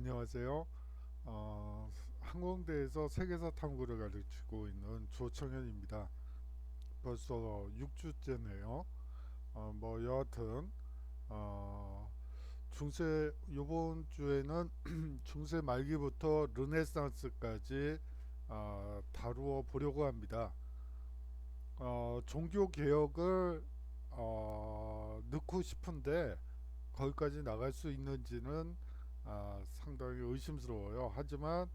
안녕하세요. 항공대에서 세계사 탐구를 가르치고 있는 조청현입니다. 벌써 6주째네요. 여하튼 어, 요번 주에는 중세 말기부터 르네상스까지 다루어 보려고 합니다. 종교 개혁을 넣고 싶은데 거기까지 나갈 수 있는지는 상당히 의심스러워요. 하지만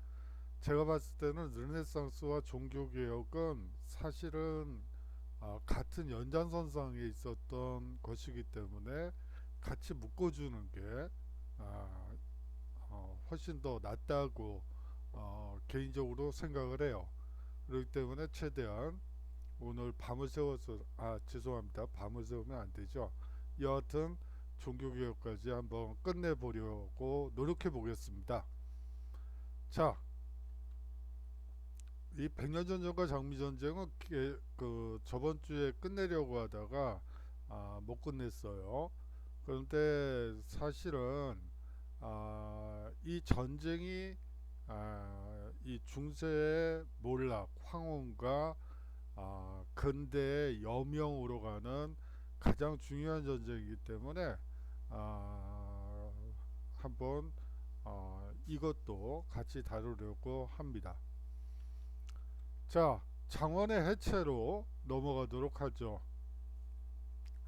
제가 봤을 때는 르네상스와 종교개혁은 사실은 같은 연장선상에 있었던 것이기 때문에 같이 묶어주는 게 아, 훨씬 더 낫다고 개인적으로 생각을 해요. 그렇기 때문에 최대한 오늘 밤을 새워서 죄송합니다. 밤을 새우면 안 되죠. 여하튼 종교개혁까지 한번 끝내보려고 노력해 보겠습니다. 자, 이 백년전 전과 장미전쟁은 그 저번 주에 끝내려고 하다가 못 끝냈어요. 그런데 사실은 이 전쟁이 이 중세의 몰락, 황혼과 근대의 여명으로 가는 가장 중요한 전쟁이기 때문에 아, 한번 이것도 같이 다루려고 합니다. 자, 장원의 해체로 넘어가도록 하죠.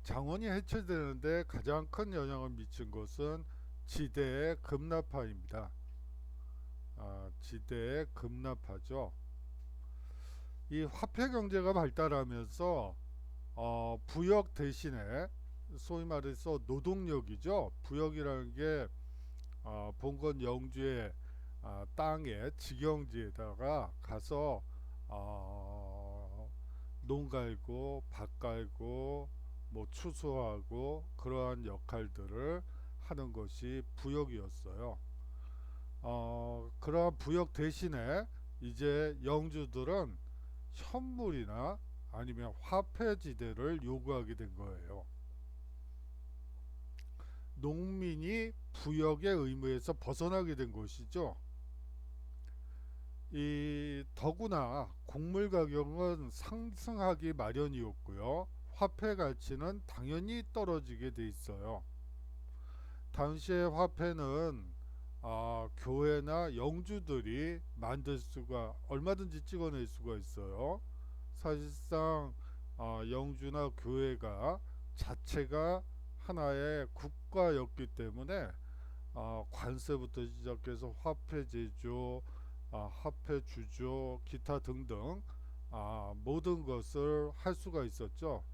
장원이 해체되는데 가장 큰 영향을 미친 것은 지대의 급납파입니다. 지대의 급납파죠. 이 화폐 경제가 발달하면서 부역 대신에 소위 말해서 노동력이죠. 부역이라는 게 본건 영주의 땅에 직영지에다가 가서 농 갈고 밭 갈고 뭐 추수하고 그러한 역할들을 하는 것이 부역이었어요. 그러한 부역 대신에 이제 영주들은 현물이나 아니면 화폐지대를 요구하게 된 거예요. 농민이 부역의 의무에서 벗어나게 된 것이죠. 이 더구나 곡물 가격은 상승하기 마련이었고요. 화폐 가치는 당연히 떨어지게 돼 있어요. 당시의 화폐는 교회나 영주들이 만들 수가 얼마든지 찍어낼 수가 있어요. 사실상 영주나 교회가 자체가 하나의 국가였기 때문에 관세부터 시작해서 화폐 제조, 화폐 주조, 기타 등등 모든 것을 할 수가 있었죠.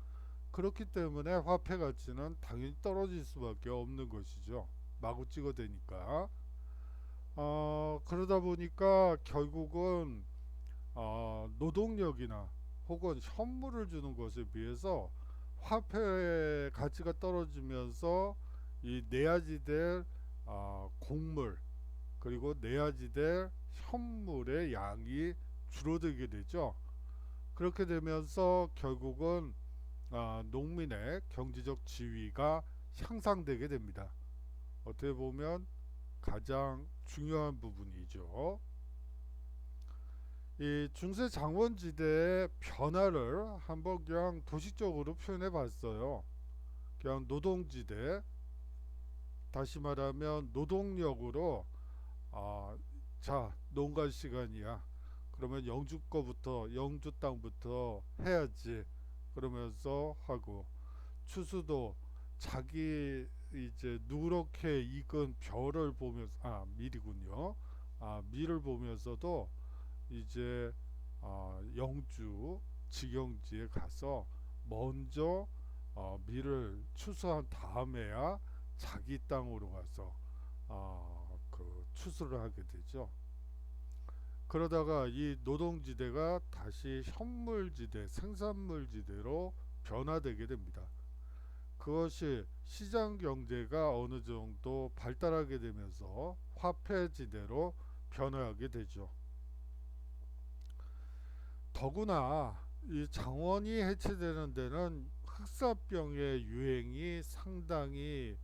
그렇기 때문에 화폐 가치는 당연히 떨어질 수밖에 없는 것이죠. 마구 찍어대니까. 그러다 보니까 결국은 노동력이나 혹은 현물을 주는 것에 비해서 화폐의 가치가 떨어지면서 이 내야지 될 곡물 그리고 내야지 될 현물의 양이 줄어들게 되죠. 그렇게 되면서 결국은 농민의 경제적 지위가 향상되게 됩니다. 어떻게 보면 가장 중요한 부분이죠. 이 중세 장원지대의 변화를 한번 그냥 도식적으로 표현해 봤어요. 그냥 노동지대, 다시 말하면 노동력으로 아, 자, 농갈 시간이야. 그러면 영주 거부터 영주 땅부터 해야지. 그러면서 하고 추수도 자기 이제 누렇게 익은 벼를 보면서 밀이군요. 밀을 보면서도 이제 영주 직영지에 가서 먼저 밀을 추수한 다음에야 자기 땅으로 가서 그 추수를 하게 되죠. 그러다가 이 노동지대가 다시 현물지대, 생산물지대로 변화되게 됩니다. 그것이 시장 경제가 어느 정도 발달하게 되면서 화폐지대로 변화하게 되죠. 더구나 이 장원이 해체되는 데는 흑사병의 유행이 상당히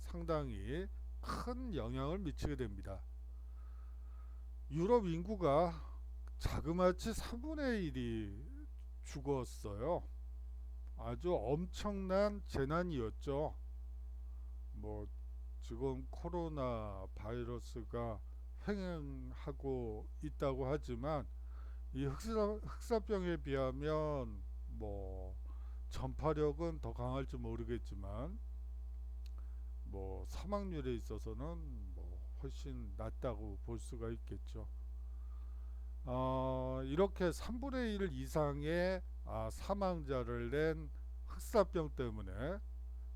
상당히 큰 영향을 미치게 됩니다. 유럽 인구가 자그마치 3분의 1이 죽었어요. 아주 엄청난 재난이었죠. 뭐 지금 코로나 바이러스가 횡행하고 있다고 하지만 이 흑사병에 비하면 뭐 전파력은 더 강할지 모르겠지만 뭐 사망률에 있어서는 뭐 훨씬 낮다고 볼 수가 있겠죠. 이렇게 3분의 1 이상의 사망자를 낸 흑사병 때문에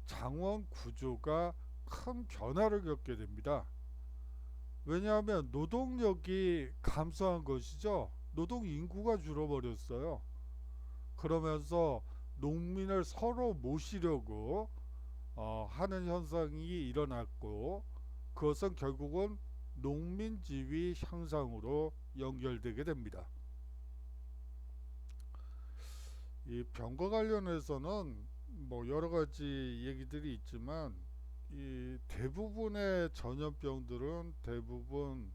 장원 구조가 큰 변화를 겪게 됩니다. 왜냐하면 노동력이 감소한 것이죠. 노동 인구가 줄어버렸어요. 그러면서 농민을 서로 모시려고 하는 현상이 일어났고, 그것은 결국은 농민지위 향상으로 연결되게 됩니다. 이 병과 관련해서는 뭐 여러 가지 얘기들이 있지만 이 대부분의 전염병들은 대부분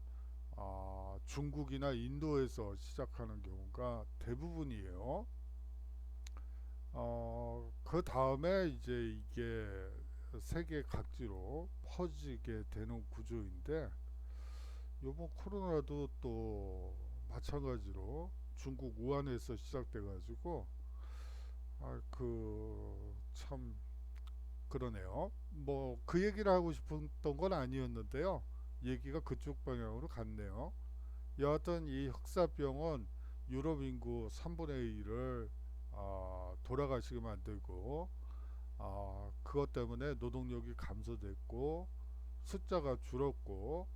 중국이나 인도에서 시작하는 경우가 대부분이에요. 그 다음에 이제 이게 세계 각지로 퍼지게 되는 구조인데, 요번 코로나도 또 마찬가지로 중국 우한에서 시작돼 가지고 참 그러네요. 뭐 그 얘기를 하고 싶었던 건 아니었는데요. 얘기가 그쪽 방향으로 갔네요. 여하튼 이 흑사병은 유럽 인구 3분의 1을 돌아가시게 만들고, 그것 때문에 노동력이 감소됐고 숫자가 줄었고,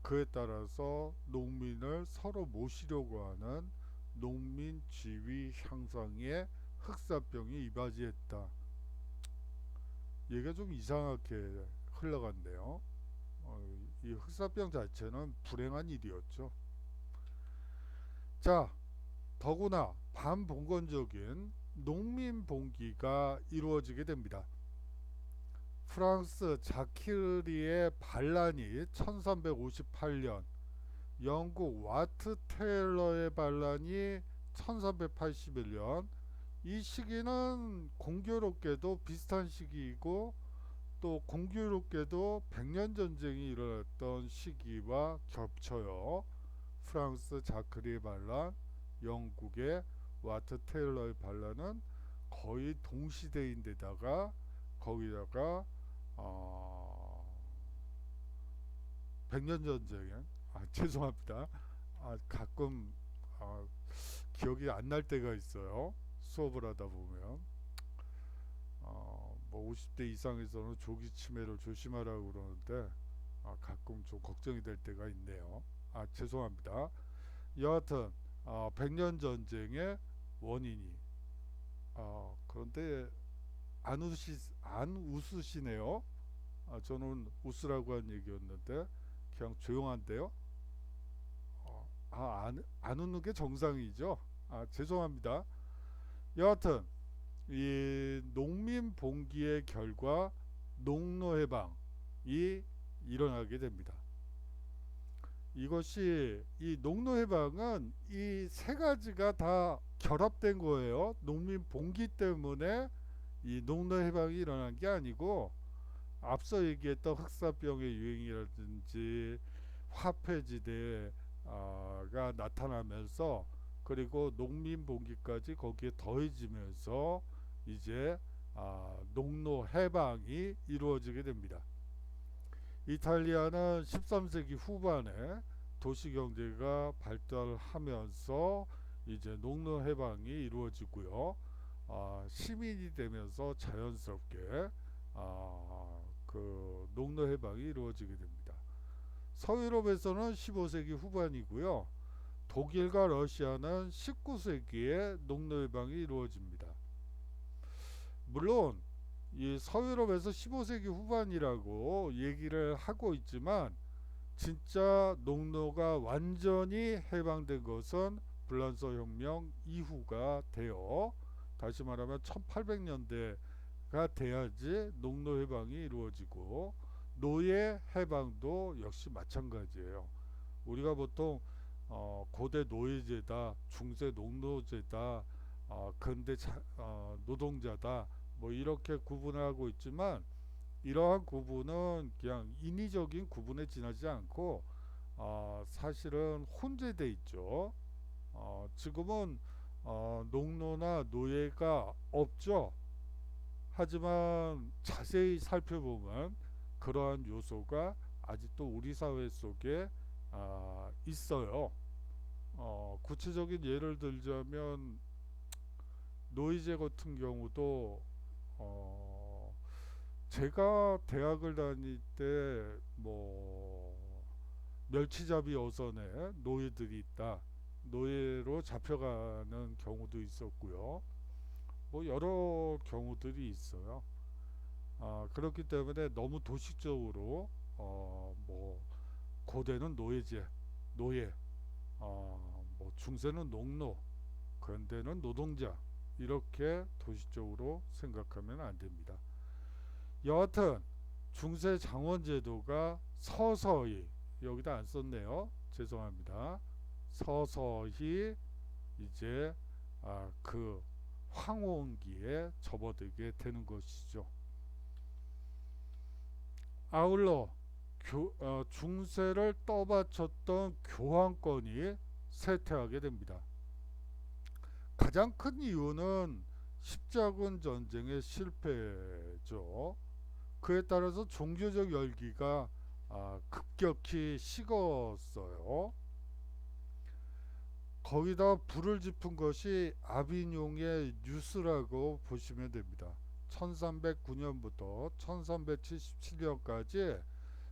그에 따라서 농민을 서로 모시려고 하는 농민 지위 향상에 흑사병이 이바지했다. 얘가 좀 이상하게 흘러갔네요. 이 흑사병 자체는 불행한 일이었죠. 자, 더구나 반봉건적인 농민 봉기가 이루어지게 됩니다. 프랑스 자키르의 반란이 1358년, 영국 와트 테일러의 반란이 1381년, 이 시기는 공교롭게도 비슷한 시기이고 또 공교롭게도 백년 전쟁이 일어났던 시기와 겹쳐요. 프랑스 자크리의 반란, 영국의 와트 테일러의 반란은 거의 동시대인데다가 거기다가 백년 전쟁에 죄송합니다. 가끔 기억이 안 날 때가 있어요. 수업을 하다 보면 뭐 50대 이상에서는 조기 치매를 조심하라고 그러는데 가끔 좀 걱정이 될 때가 있네요. 죄송합니다. 여하튼 백년 전쟁의 원인이 그런데 안 웃으시네요. 저는 웃으라고 한 얘기였는데 그냥 조용한데요. 안 웃는 게 정상이죠. 죄송합니다. 여하튼 이 농민 봉기의 결과 농노해방이 일어나게 됩니다. 이것이 이 농노해방은 이 세 가지가 다 결합된 거예요. 농민 봉기 때문에 이 농노해방이 일어난 게 아니고, 앞서 얘기했던 흑사병의 유행이라든지 화폐지대가 나타나면서, 그리고 농민봉기까지 거기에 더해지면서 이제 농노 해방이 이루어지게 됩니다. 이탈리아는 13세기 후반에 도시경제가 발달하면서 이제 농노 해방이 이루어지고요. 시민이 되면서 자연스럽게 그 농노 해방이 이루어지게 됩니다. 서유럽에서는 15세기 후반이고요. 독일과 러시아는 19세기에 농노 해방이 이루어집니다. 물론 이 서유럽에서 15세기 후반이라고 얘기를 하고 있지만 진짜 농노가 완전히 해방된 것은 불란서 혁명 이후가 돼요. 다시 말하면 1800년대가 돼야지 농노 해방이 이루어지고, 노예 해방도 역시 마찬가지예요. 우리가 보통 고대 노예제다, 중세 농노제다, 근대 노동자다, 뭐 이렇게 구분하고 있지만 이러한 구분은 그냥 인위적인 구분에 지나지 않고 사실은 혼재돼 있죠. 지금은 농노나 노예가 없죠. 하지만 자세히 살펴보면 그러한 요소가 아직도 우리 사회 속에 있어요. 구체적인 예를 들자면 노이제 같은 경우도 제가 대학을 다닐 때 뭐 멸치잡이 어선에 노예들이 있다. 노예로 잡혀가는 경우도 있었고요. 뭐 여러 경우들이 있어요. 그렇기 때문에 너무 도식적으로 뭐 고대는 노예제, 노예, 뭐 중세는 농노, 근대는 노동자 이렇게 도식적으로 생각하면 안 됩니다. 여하튼 중세 장원제도가 서서히 여기다 안 썼네요. 죄송합니다. 서서히 이제 그 황혼기에 접어들게 되는 것이죠. 아울러 중세를 떠받쳤던 교황권이 쇠퇴하게 됩니다. 가장 큰 이유는 십자군 전쟁의 실패죠. 그에 따라서 종교적 열기가 급격히 식었어요. 거기다 불을 지핀 것이 아비뇽의 뉴스라고 보시면 됩니다. 1309년부터 1377년까지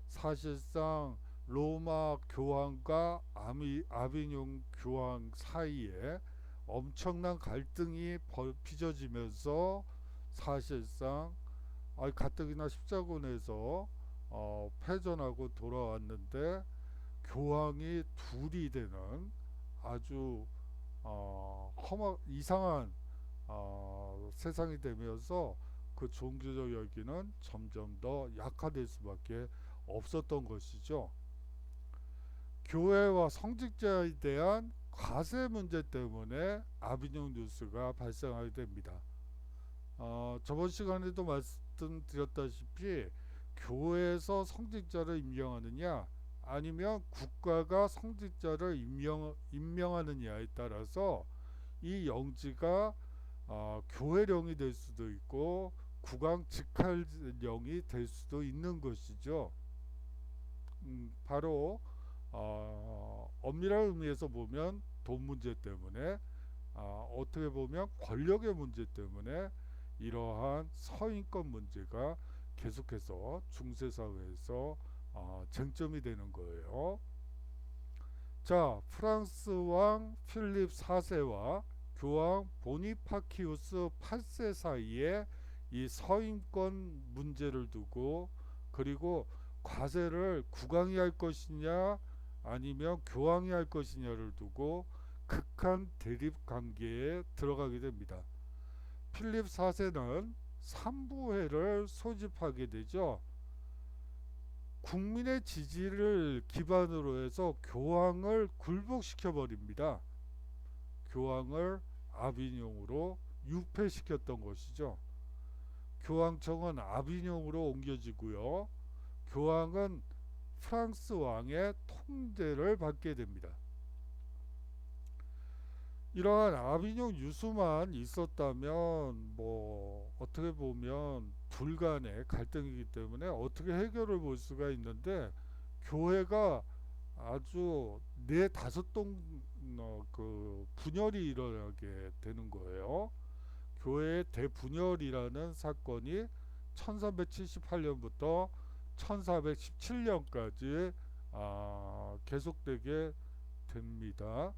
사실상 로마 교황과 아비뇽 교황 사이에 엄청난 갈등이 빚어지면서 사실상 가뜩이나 십자군에서 패전하고 돌아왔는데 교황이 둘이 되는 아주 이상한 세상이 되면서 그 종교적 열기는 점점 더 약화될 수밖에 없었던 것이죠. 교회와 성직자에 대한 과세 문제 때문에 아비뇽 뉴스가 발생하게 됩니다. 저번 시간에도 말씀드렸다시피 교회에서 성직자를 임명하느냐 아니면 국가가 성직자를 임명하느냐에 따라서 이 영지가 교회령이 될 수도 있고 국왕 직할령이 될 수도 있는 것이죠. 바로 엄밀한 의미에서 보면 돈 문제 때문에 어떻게 보면 권력의 문제 때문에 이러한 서인권 문제가 계속해서 중세사회에서 쟁점이 되는 거예요. 자, 프랑스 왕 필립 4세와 교황 보니파키우스 8세 사이에 이 서인권 문제를 두고 그리고 과세를 국왕이 할 것이냐 아니면 교황이 할 것이냐를 두고 극한 대립 관계에 들어가게 됩니다. 필립 4세는 삼부회를 소집하게 되죠. 국민의 지지를 기반으로 해서 교황을 굴복시켜 버립니다. 교황을 아비뇽으로 유폐시켰던 것이죠. 교황청은 아비뇽으로 옮겨지고요. 교황은 프랑스 왕의 통제를 받게 됩니다. 이러한 아비뇽 유수만 있었다면 뭐 어떻게 보면 둘 간의 갈등이기 때문에 어떻게 해결을 볼 수가 있는데 교회가 아주 네 다섯 동 그 분열이 일어나게 되는 거예요. 교회의 대분열이라는 사건이 1378년부터 1417년까지 계속되게 됩니다.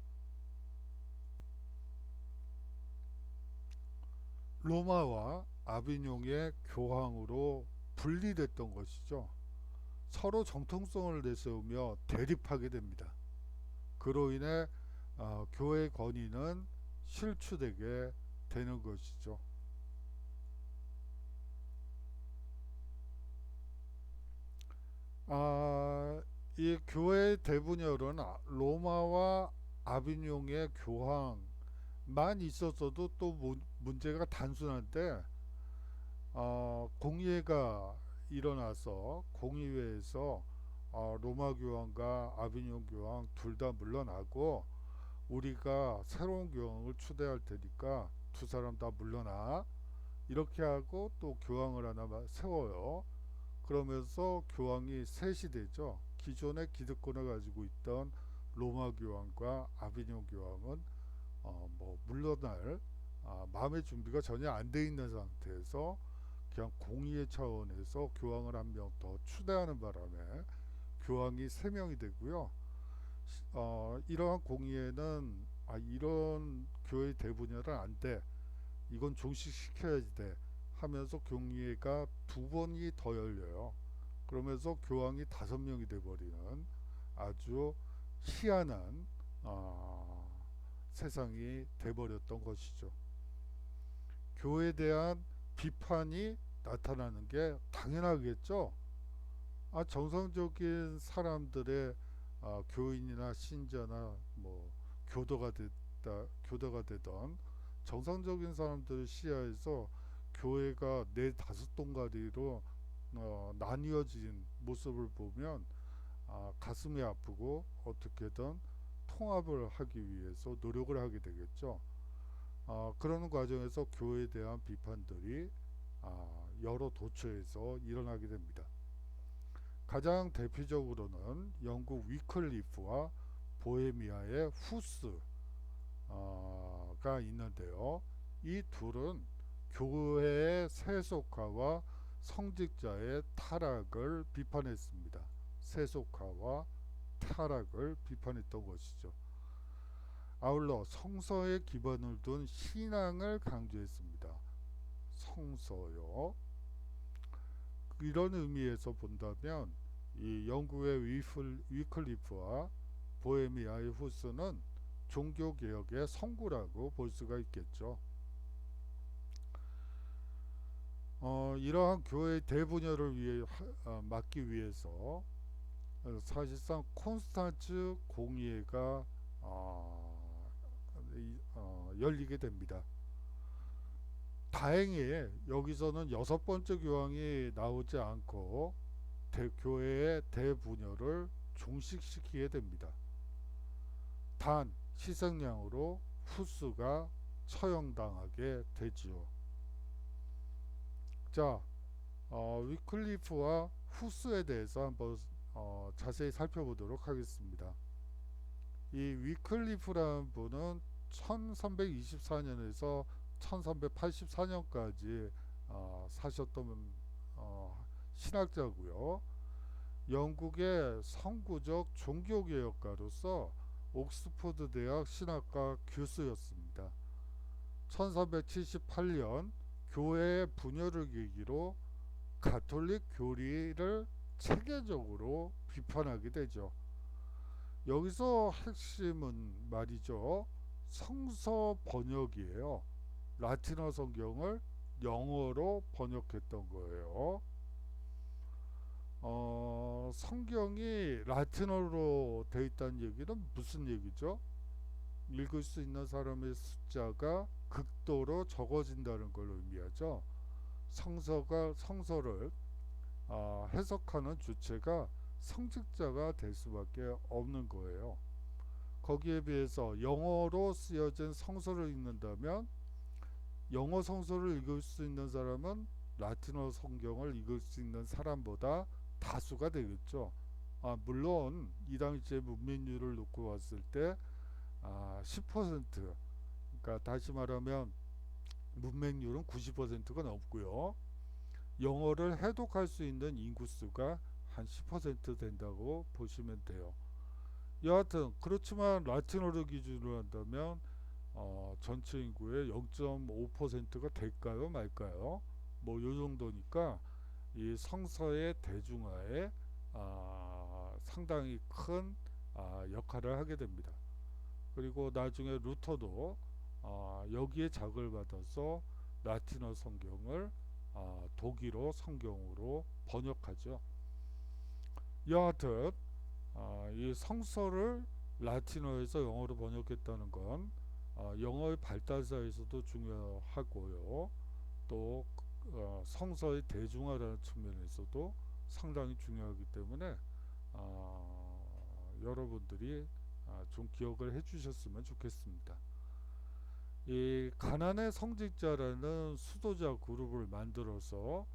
로마와 아비뇽의 교황으로 분리됐던 것이죠. 서로 정통성을 내세우며 대립하게 됩니다. 그로 인해 교회의 권위는 실추되게 되는 것이죠. 이 교회 대분열은 로마와 아비뇽의 교황만 있었어도 또 문제가 단순한데, 공의회가 일어나서 공의회에서 로마 교황과 아비뇽 교황 둘 다 물러나고, 우리가 새로운 교황을 추대할 테니까 두 사람 다 물러나, 이렇게 하고 또 교황을 하나 세워요. 그러면서 교황이 셋이 되죠. 기존의 기득권을 가지고 있던 로마 교황과 아비뇽 교황은 뭐 물러날 마음의 준비가 전혀 안 돼 있는 상태에서 그냥 공의의 차원에서 교황을 한 명 더 추대하는 바람에 교황이 세 명이 되고요. 이러한 공의회는 이런 교회 대분열은 안 돼, 이건 종식시켜야지 돼 하면서 공의회가 두 번이 더 열려요. 그러면서 교황이 다섯 명이 돼버리는 아주 희한한 세상이 돼버렸던 것이죠. 교회에 대한 비판이 나타나는 게 당연하겠죠. 정상적인 사람들의 교인이나 신자나 뭐 교도가 되던 정상적인 사람들의 시야에서 교회가 네 다섯 동가리로 나뉘어진 모습을 보면 가슴이 아프고 어떻게든 통합을 하기 위해서 노력을 하게 되겠죠. 그러는 과정에서 교회에 대한 비판들이 여러 도처에서 일어나게 됩니다. 가장 대표적으로는 영국 위클리프와 보헤미아의 후스가 있는데요. 이 둘은 교회의 세속화와 성직자의 타락을 비판했습니다. 세속화와 타락을 비판했던 것이죠. 아울러 성서에 기반을 둔 신앙을 강조했습니다. 성서요. 이런 의미에서 본다면 이 영국의 위클리프와 보헤미아의 후스는 종교개혁의 선구라고 볼 수가 있겠죠. 이러한 교회의 대분열을 막기 위해서 사실상 콘스탄츠 공의회가 열리게 됩니다. 다행히 여기서는 여섯 번째 교황이 나오지 않고 교회의 대분열을 종식시키게 됩니다. 단 희생양으로 후스가 처형당하게 되지요. 자, 위클리프와 후스에 대해서 한번 자세히 살펴보도록 하겠습니다. 이 위클리프라는 분은 1324년에서 1384년까지 사셨던 신학자고요. 영국의 선구적 종교개혁가로서 옥스퍼드 대학 신학과 교수였습니다. 1378년 교회의 분열을 계기로 가톨릭 교리를 체계적으로 비판하게 되죠. 여기서 핵심은 말이죠, 성서 번역이에요. 라틴어 성경을 영어로 번역했던 거예요. 성경이 라틴어로 되어 있다는 얘기는 무슨 얘기죠? 읽을 수 있는 사람의 숫자가 극도로 적어진다는 걸 의미하죠. 성서를 해석하는 주체가 성직자가 될 수밖에 없는 거예요. 거기에 비해서 영어로 쓰여진 성서를 읽는다면 영어 성서를 읽을 수 있는 사람은 라틴어 성경을 읽을 수 있는 사람보다 다수가 되겠죠. 물론 이 당시의 문맹률을 놓고 봤을 때 10%, 그러니까 다시 말하면 문맹률은 90%가 넘고요. 영어를 해독할 수 있는 인구수가 한 10% 된다고 보시면 돼요. 여하튼 그렇지만 라틴어를 기준으로 한다면 전체 인구의 0.5%가 될까요 말까요? 뭐 요 정도니까 이 성서의 대중화에 상당히 큰 역할을 하게 됩니다. 그리고 나중에 루터도 여기에 자극을 받아서 라틴어 성경을 독일어 성경으로 번역하죠. 여하튼 이 성서를 라틴어에서 영어로 번역했다는 건 영어의 발달사에서도 중요하고요. 또 성서의 대중화라는 측면에서도 상당히 중요하기 때문에 여러분들이 좀 기억을 해주셨으면 좋겠습니다. 이 가난의 성직자라는 수도자 그룹을 만들어서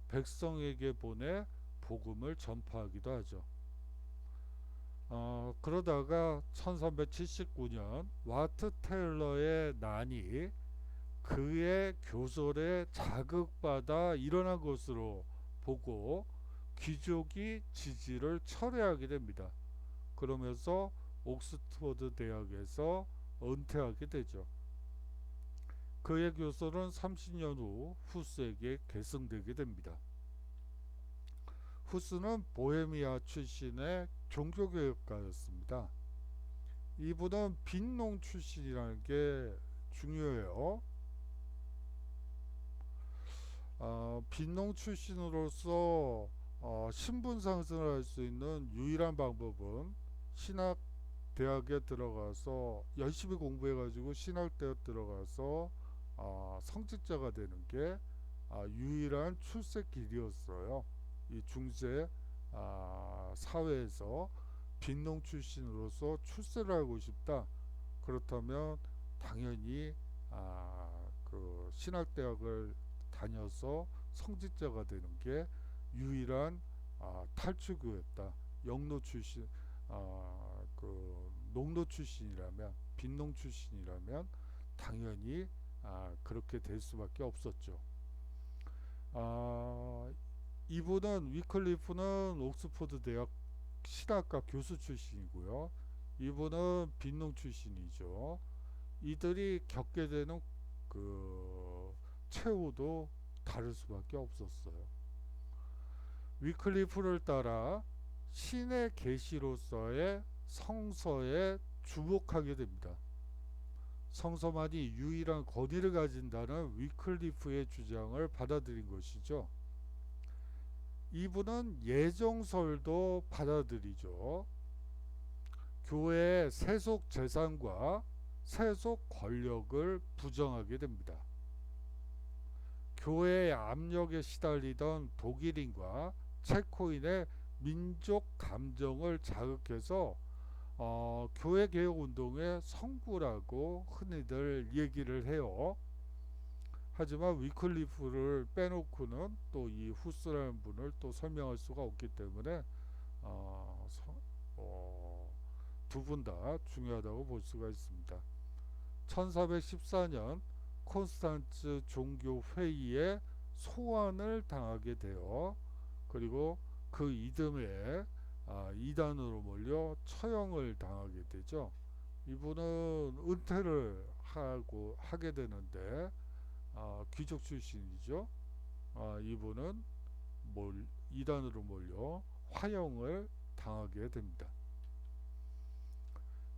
백성에게 보내 복음을 전파하기도 하죠. 그러다가 1379년 와트 테일러의 난이 그의 교설에 자극받아 일어난 것으로 보고 귀족이 지지를 철회하게 됩니다. 그러면서 옥스퍼드 대학에서 은퇴하게 되죠. 그의 교설은 30년 후 후스에게 계승되게 됩니다. 후스는 보헤미아 출신의 종교개혁가였습니다. 이분은 빈농 출신이라는 게 중요해요. 빈농 출신으로서 신분 상승을 할 수 있는 유일한 방법은 신학 대학에 들어가서 열심히 공부해가지고 신학대학 들어가서 성직자가 되는 게 유일한 출세 길이었어요. 이 중세 사회에서 빈농 출신으로서 출세를 하고 싶다. 그렇다면 당연히 그 신학대학을 다녀서 성직자가 되는 게 유일한 탈출구였다. 영로 출신, 그 농로 출신이라면, 빈농 출신이라면 당연히 그렇게 될 수밖에 없었죠. 이분은 위클리프는 옥스퍼드 대학 신학과 교수 출신이고요. 이분은 빈농 출신이죠. 이들이 겪게 되는 그 최후도 다를 수밖에 없었어요. 위클리프를 따라 신의 계시로서의 성서에 주목하게 됩니다. 성서만이 유일한 권위를 가진다는 위클리프의 주장을 받아들인 것이죠. 이분은 예정설도 받아들이죠. 교회의 세속 재산과 세속 권력을 부정하게 됩니다. 교회의 압력에 시달리던 독일인과 체코인의 민족 감정을 자극해서 교회 개혁 운동의 성구라고 흔히들 얘기를 해요. 하지만 위클리프를 빼놓고는 또 이 후스라는 분을 또 설명할 수가 없기 때문에 두 분 다 중요하다고 볼 수가 있습니다. 1414년 콘스탄츠 종교 회의에 소환을 당하게 되어 그리고 그 이듬해 이단으로 몰려 처형을 당하게 되죠. 이분은 은퇴를 하게 되는데 귀족 출신이죠. 이분은 이단으로 몰려 화형을 당하게 됩니다.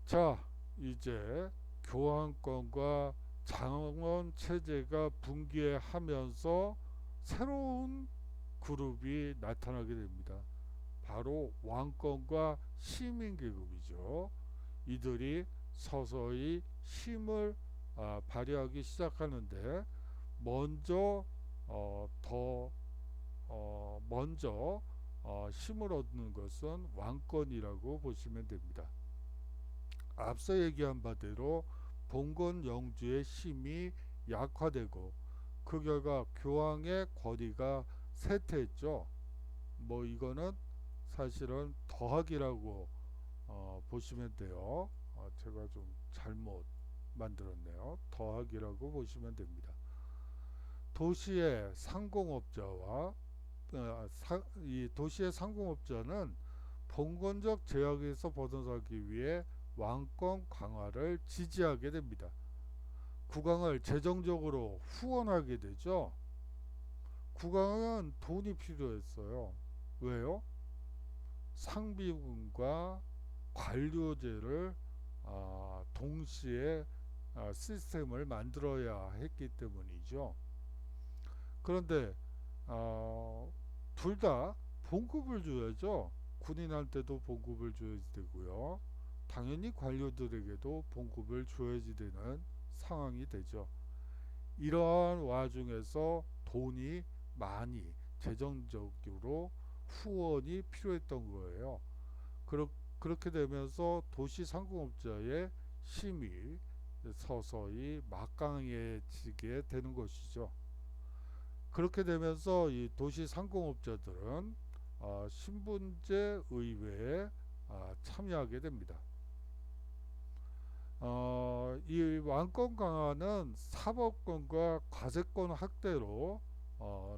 자, 이제 교황권과 장원 체제가 붕괴하면서 새로운 그룹이 나타나게 됩니다. 바로 왕권과 시민계급이죠. 이들이 서서히 힘을 발휘하기 시작하는데 먼저 힘을 얻는 것은 왕권이라고 보시면 됩니다. 앞서 얘기한 바대로 봉건 영주의 힘이 약화되고 그 결과 교황의 권위가 쇠퇴했죠. 이거는 사실은 더하기라고 보시면 돼요. 제가 좀 잘못 만들었네요. 더하기라고 보시면 됩니다. 도시의 상공업자와 이 도시의 상공업자는 봉건적 제약에서 벗어나기 위해 왕권 강화를 지지하게 됩니다. 국왕을 재정적으로 후원하게 되죠. 국왕은 돈이 필요했어요. 왜요? 상비군과 관료제를 동시에 시스템을 만들어야 했기 때문이죠. 그런데 둘 다 봉급을 줘야죠. 군인한테도 봉급을 줘야지 되고요. 당연히 관료들에게도 봉급을 줘야지 되는 상황이 되죠. 이러한 와중에서 돈이 많이 재정적으로 후원이 필요했던 거예요. 그렇게 되면서 도시상공업자의 힘이 서서히 막강해지게 되는 것이죠. 그렇게 되면서 이 도시상공업자들은 신분제 의회에 참여하게 됩니다. 이 왕권 강화는 사법권과 과세권 확대로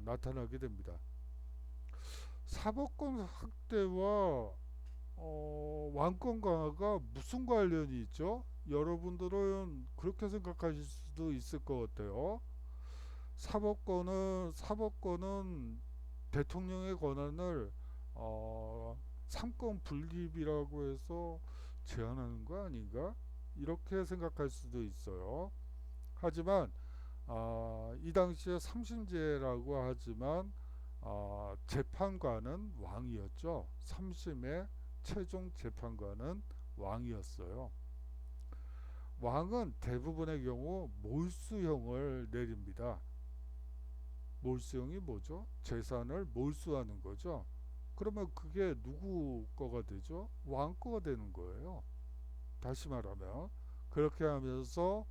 나타나게 됩니다. 사법권 확대와 왕권 강화가 무슨 관련이 있죠? 여러분들은 그렇게 생각하실 수도 있을 것 같아요. 사법권은 대통령의 권한을 삼권 분립이라고 해서 제한하는 거 아닌가? 이렇게 생각할 수도 있어요. 하지만 이 당시에 삼심제라고 하지만 재판관은 왕이었죠. 삼심의 최종 재판관은 왕이었어요. 왕은 대부분의 경우 몰수형을 내립니다. 몰수형이 뭐죠? 재산을 몰수하는 거죠. 그러면 그게 누구 거가 되죠? 왕 거가 되는 거예요. 다시 말하면 그렇게 하면서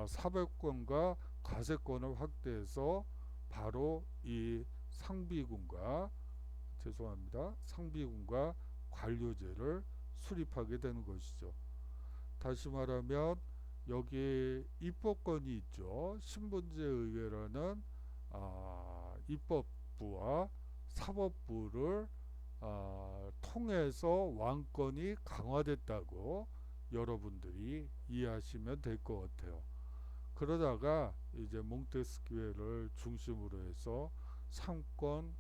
사법권과 과세권을 확대해서 바로 이 상비군과 관료제를 수립하게 되는 것이죠. 다시 말하면 여기에 입법권이 있죠. 신분제 의회라는 입법부와 사법부를 통해서 왕권이 강화됐다고 여러분들이 이해하시면 될 것 같아요. 그러다가 이제 몽테스키웨를 중심으로 해서 삼권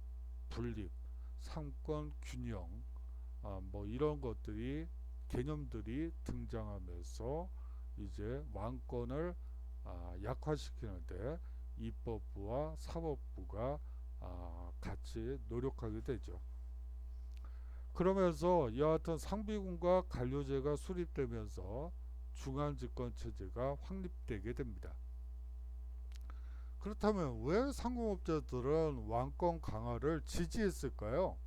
분립, 삼권 균형, 뭐 이런 것들이 개념들이 등장하면서 이제 왕권을 약화시키는데 입법부와 사법부가 같이 노력하게 되죠. 그러면서 여하튼 상비군과 관료제가 수립되면서 중앙집권 체제가 확립되게 됩니다. 그렇다면 왜 상공업자들은 왕권 강화를 지지했을까요?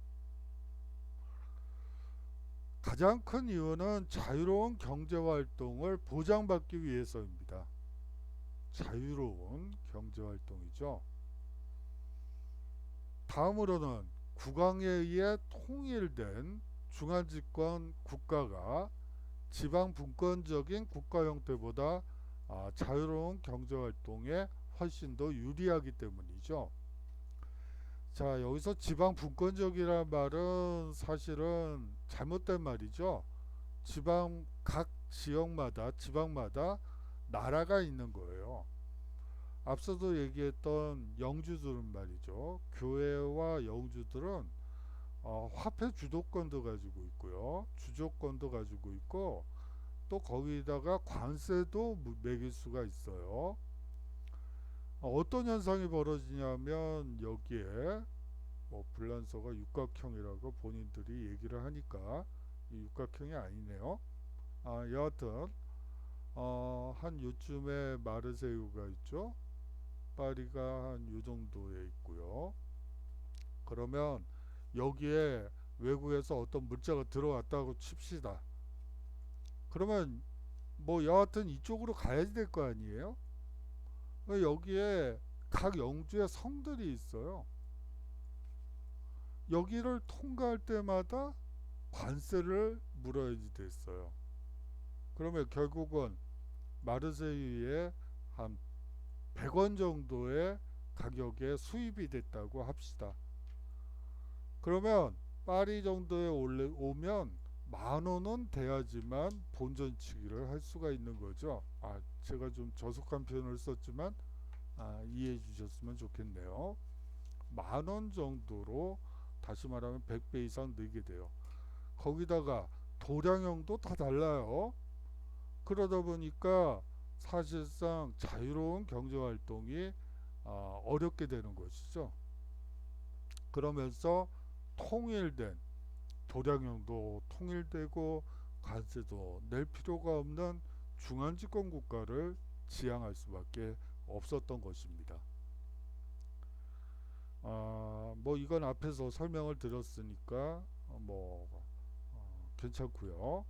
가장 큰 이유는 자유로운 경제활동을 보장받기 위해서입니다. 자유로운 경제활동이죠. 다음으로는 국왕에 의해 통일된 중앙집권 국가가 지방 분권적인 국가 형태보다 자유로운 경제활동에 훨씬 더 유리하기 때문이죠. 자, 여기서 지방 분권적이라는 말은 사실은 잘못된 말이죠. 각 지방마다 나라가 있는 거예요. 앞서도 얘기했던 영주들은 말이죠. 교회와 영주들은 화폐 주도권도 가지고 있고요. 주조권도 가지고 있고 또 거기다가 관세도 매길 수가 있어요. 어떤 현상이 벌어지냐면 여기에 불란서가 육각형이라고 본인들이 얘기를 하니까 이 육각형이 아니네요. 여하튼 한 요쯤에 마르세유가 있죠. 파리가 한 요 정도에 있고요. 그러면 여기에 외국에서 어떤 물자가 들어왔다고 칩시다. 그러면 뭐 여하튼 이쪽으로 가야 될 거 아니에요? 여기에 각 영주의 성들이 있어요. 여기를 통과할 때마다 관세를 물어야지 됐어요. 그러면 결국은 마르세유에 한 100원 정도의 가격에 수입이 됐다고 합시다. 그러면 파리 정도에 오면 10,000원은 돼야지만 본전치기를 할 수가 있는 거죠. 제가 좀 저속한 표현을 썼지만 이해해 주셨으면 좋겠네요. 10,000원 정도로 다시 말하면 100배 이상 늘게 돼요. 거기다가 도량형도 다 달라요. 그러다 보니까 사실상 자유로운 경제활동이 어렵게 되는 것이죠. 그러면서 통일된 도량령도 통일되고 관세도 낼 필요가 없는 중앙집권 국가를 지향할 수밖에 없었던 것입니다. 뭐 이건 앞에서 설명을 드렸으니까 괜찮고요.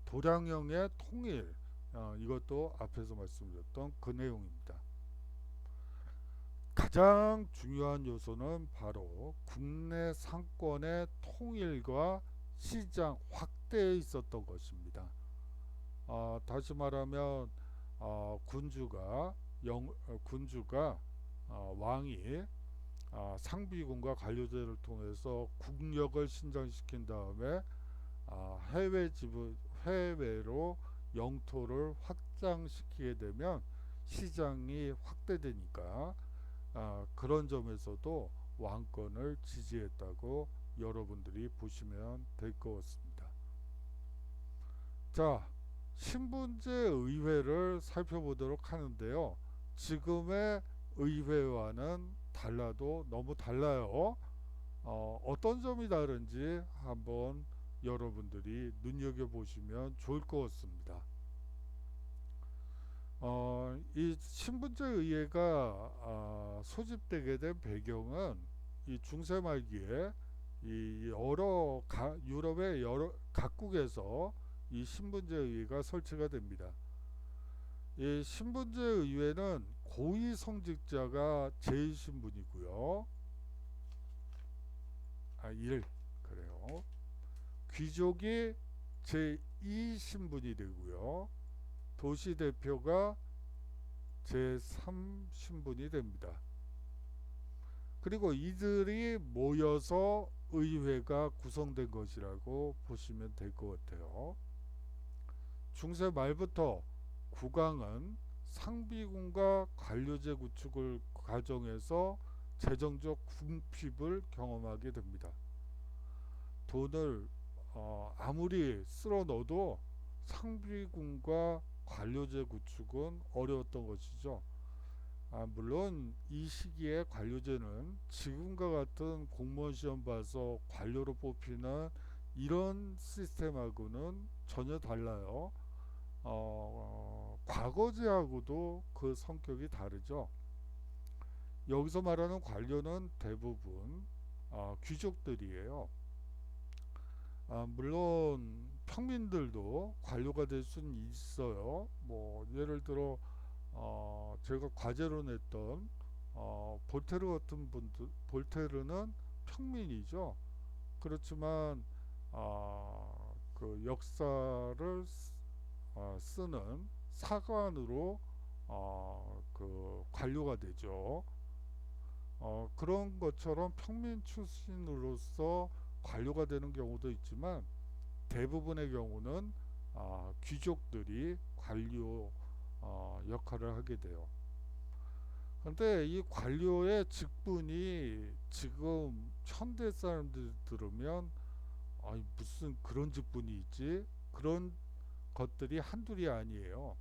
도량령의 통일, 이것도 앞에서 말씀드렸던 그 내용입니다. 가장 중요한 요소는 바로 국내 상권의 통일과 시장 확대에 있었던 것입니다. 다시 말하면 군주가 왕이 상비군과 관료제를 통해서 국력을 신장시킨 다음에 해외로 영토를 확장시키게 되면 시장이 확대되니까 그런 점에서도 왕권을 지지했다고 여러분들이 보시면 될 것 같습니다. 자, 신분제 의회를 살펴보도록 하는데요. 지금의 의회와는 달라도 너무 달라요. 어떤 점이 다른지 한번 여러분들이 눈여겨보시면 좋을 것 같습니다. 이 신분제 의회가 소집되게 된 배경은 이 중세 말기에 이 유럽의 여러 각국에서 이 신분제 의회가 설치가 됩니다. 이 신분제 의회는 고위 성직자가 제1신분이고요. 1 그래요. 귀족이 제2신분이 되고요. 도시대표가 제3신분이 됩니다. 그리고 이들이 모여서 의회가 구성된 것이라고 보시면 될 것 같아요. 중세 말부터 국왕은 상비군과 관료제 구축을 과정해서 재정적 궁핍을 경험하게 됩니다. 돈을 아무리 쓸어 넣어도 상비군과 관료제 구축은 어려웠던 것이죠. 물론 이 시기에 관료제는 지금과 같은 공무원 시험 봐서 관료로 뽑히는 이런 시스템하고는 전혀 달라요. 과거제하고도 그 성격이 다르죠. 여기서 말하는 관료는 대부분 귀족들이에요. 물론 평민들도 관료가 될 수는 있어요. 예를 들어 제가 과제로 냈던 볼테르 같은 분들, 볼테르는 평민이죠. 그렇지만 그 역사를 쓰는 사관으로 그 관료가 되죠. 그런 것처럼 평민 출신으로서 관료가 되는 경우도 있지만 대부분의 경우는 귀족들이 관료 역할을 하게 돼요. 그런데 이 관료의 직분이 지금 현대 사람들 들으면 무슨 그런 직분이 있지? 그런 것들이 한둘이 아니에요.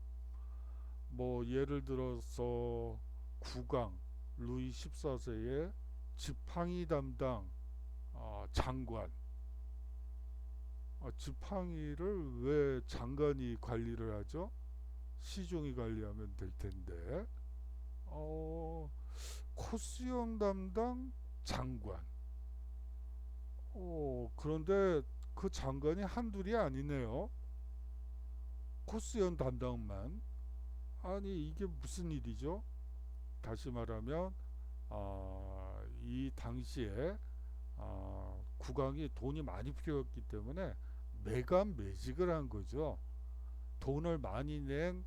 예를 들어서 국왕 루이 14세의 지팡이 담당 장관. 지팡이를 왜 장관이 관리를 하죠? 시종이 관리하면 될 텐데. 코수염 담당 장관. 그런데 그 장관이 한둘이 아니네요. 코수염 담당만. 아니 이게 무슨 일이죠? 다시 말하면 이 당시에 국왕이 돈이 많이 필요했기 때문에 매직을 한 거죠. 돈을 많이 낸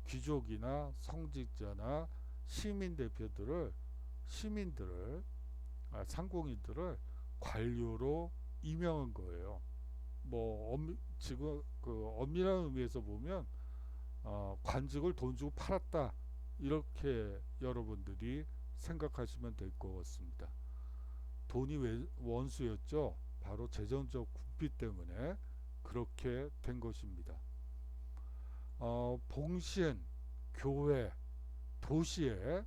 귀족이나 성직자나 시민들을 상공인들을 관료로 임명한 거예요. 지금 그 엄밀한 의미에서 보면 관직을 돈 주고 팔았다 이렇게 여러분들이 생각하시면 될 것 같습니다. 돈이 원수였죠. 바로 재정적 군핍 때문에 그렇게 된 것입니다. 봉신, 교회, 도시에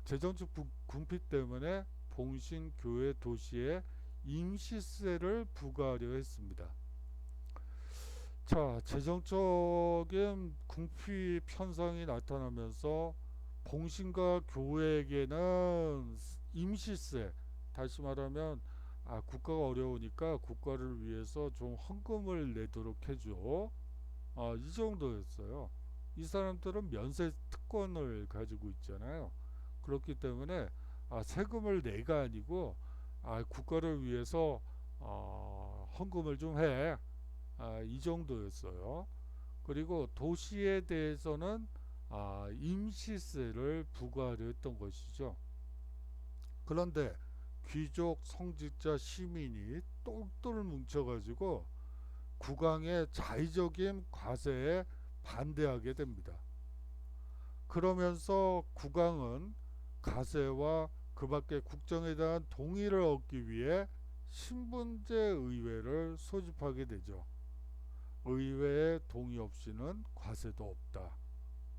재정적 군핍 때문에 봉신, 교회, 도시에 임시세를 부과하려 했습니다. 자, 재정적인 궁피 편성이 나타나면서 봉신과 교회에게는 임시세, 다시 말하면 국가가 어려우니까 국가를 위해서 좀 헌금을 내도록 해줘. 이 정도였어요. 이 사람들은 면세 특권을 가지고 있잖아요. 그렇기 때문에 세금을 내가 아니고 국가를 위해서 헌금을 좀 해. 이 정도였어요. 그리고 도시에 대해서는 임시세를 부과하려 했던 것이죠. 그런데 귀족, 성직자, 시민이 똘똘 뭉쳐가지고 국왕의 자의적인 과세에 반대하게 됩니다. 그러면서 국왕은 가세와 그 밖에 국정에 대한 동의를 얻기 위해 신분제 의회를 소집하게 되죠. 의회의 동의 없이는 과세도 없다.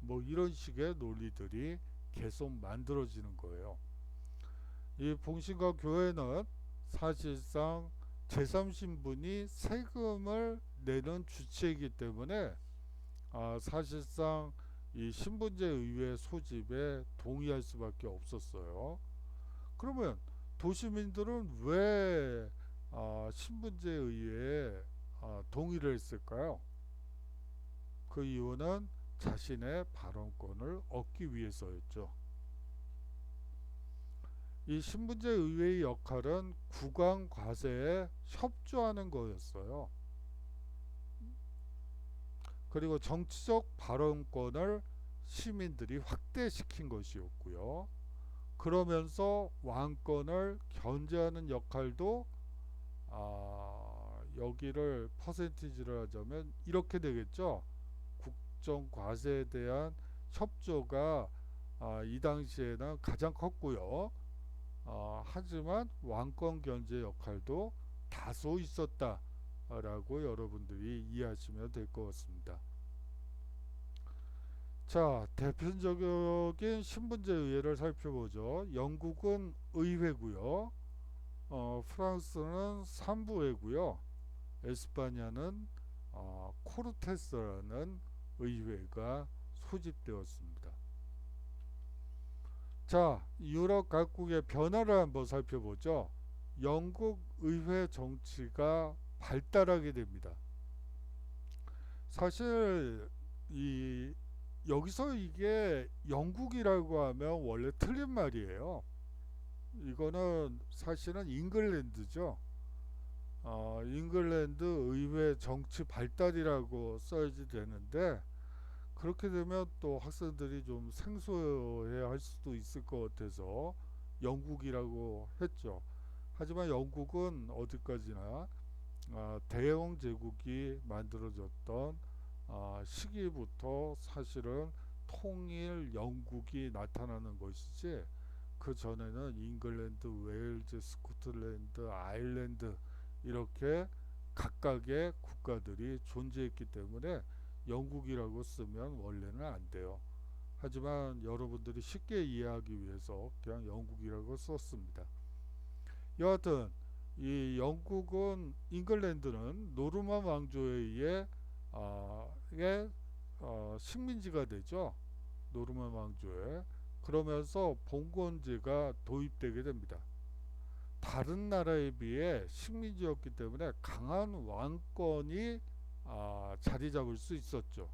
뭐 이런 식의 논리들이 계속 만들어지는 거예요. 이 봉신과 교회는 사실상 제3신분이 세금을 내는 주체이기 때문에 사실상 이 신분제 의회 소집에 동의할 수밖에 없었어요. 그러면 도시민들은 왜 신분제 의회에 동의를 했을까요? 그 이유는 자신의 발언권을 얻기 위해서였죠. 이 신분제 의회의 역할은 국왕 과세에 협조하는 거였어요. 그리고 정치적 발언권을 시민들이 확대시킨 것이었고요. 그러면서 왕권을 견제하는 역할도 여기를 퍼센티지를 하자면 이렇게 되겠죠. 국정 과세에 대한 협조가 이 당시에는 가장 컸고요. 하지만 왕권 견제 역할도 다소 있었다라고 여러분들이 이해하시면 될 것 같습니다. 자, 대표적인 신분제 의회를 살펴보죠. 영국은 의회고요. 프랑스는 산부회고요. 에스파냐는 코르테스라는 의회가 소집되었습니다. 자, 유럽 각국의 변화를 한번 살펴보죠. 영국 의회 정치가 발달하게 됩니다. 사실 여기서 이게 영국이라고 하면 원래 틀린 말이에요. 이거는 사실은 잉글랜드죠. 잉글랜드 의회 정치 발달이라고 써야지 되는데 그렇게 되면 또 학생들이 좀 생소해 할 수도 있을 것 같아서 영국이라고 했죠. 하지만 영국은 어디까지나 대영 제국이 만들어졌던 시기부터 사실은 통일 영국이 나타나는 것이지 그 전에는 잉글랜드, 웨일즈, 스코틀랜드, 아일랜드 이렇게 각각의 국가들이 존재했기 때문에 영국이라고 쓰면 원래는 안 돼요. 하지만 여러분들이 쉽게 이해하기 위해서 그냥 영국이라고 썼습니다. 여하튼 이 영국은 잉글랜드는 노르만 왕조에 의해 식민지가 되죠. 노르만 왕조에. 그러면서 봉건제가 도입되게 됩니다. 다른 나라에 비해 식민지였기 때문에 강한 왕권이 자리 잡을 수 있었죠.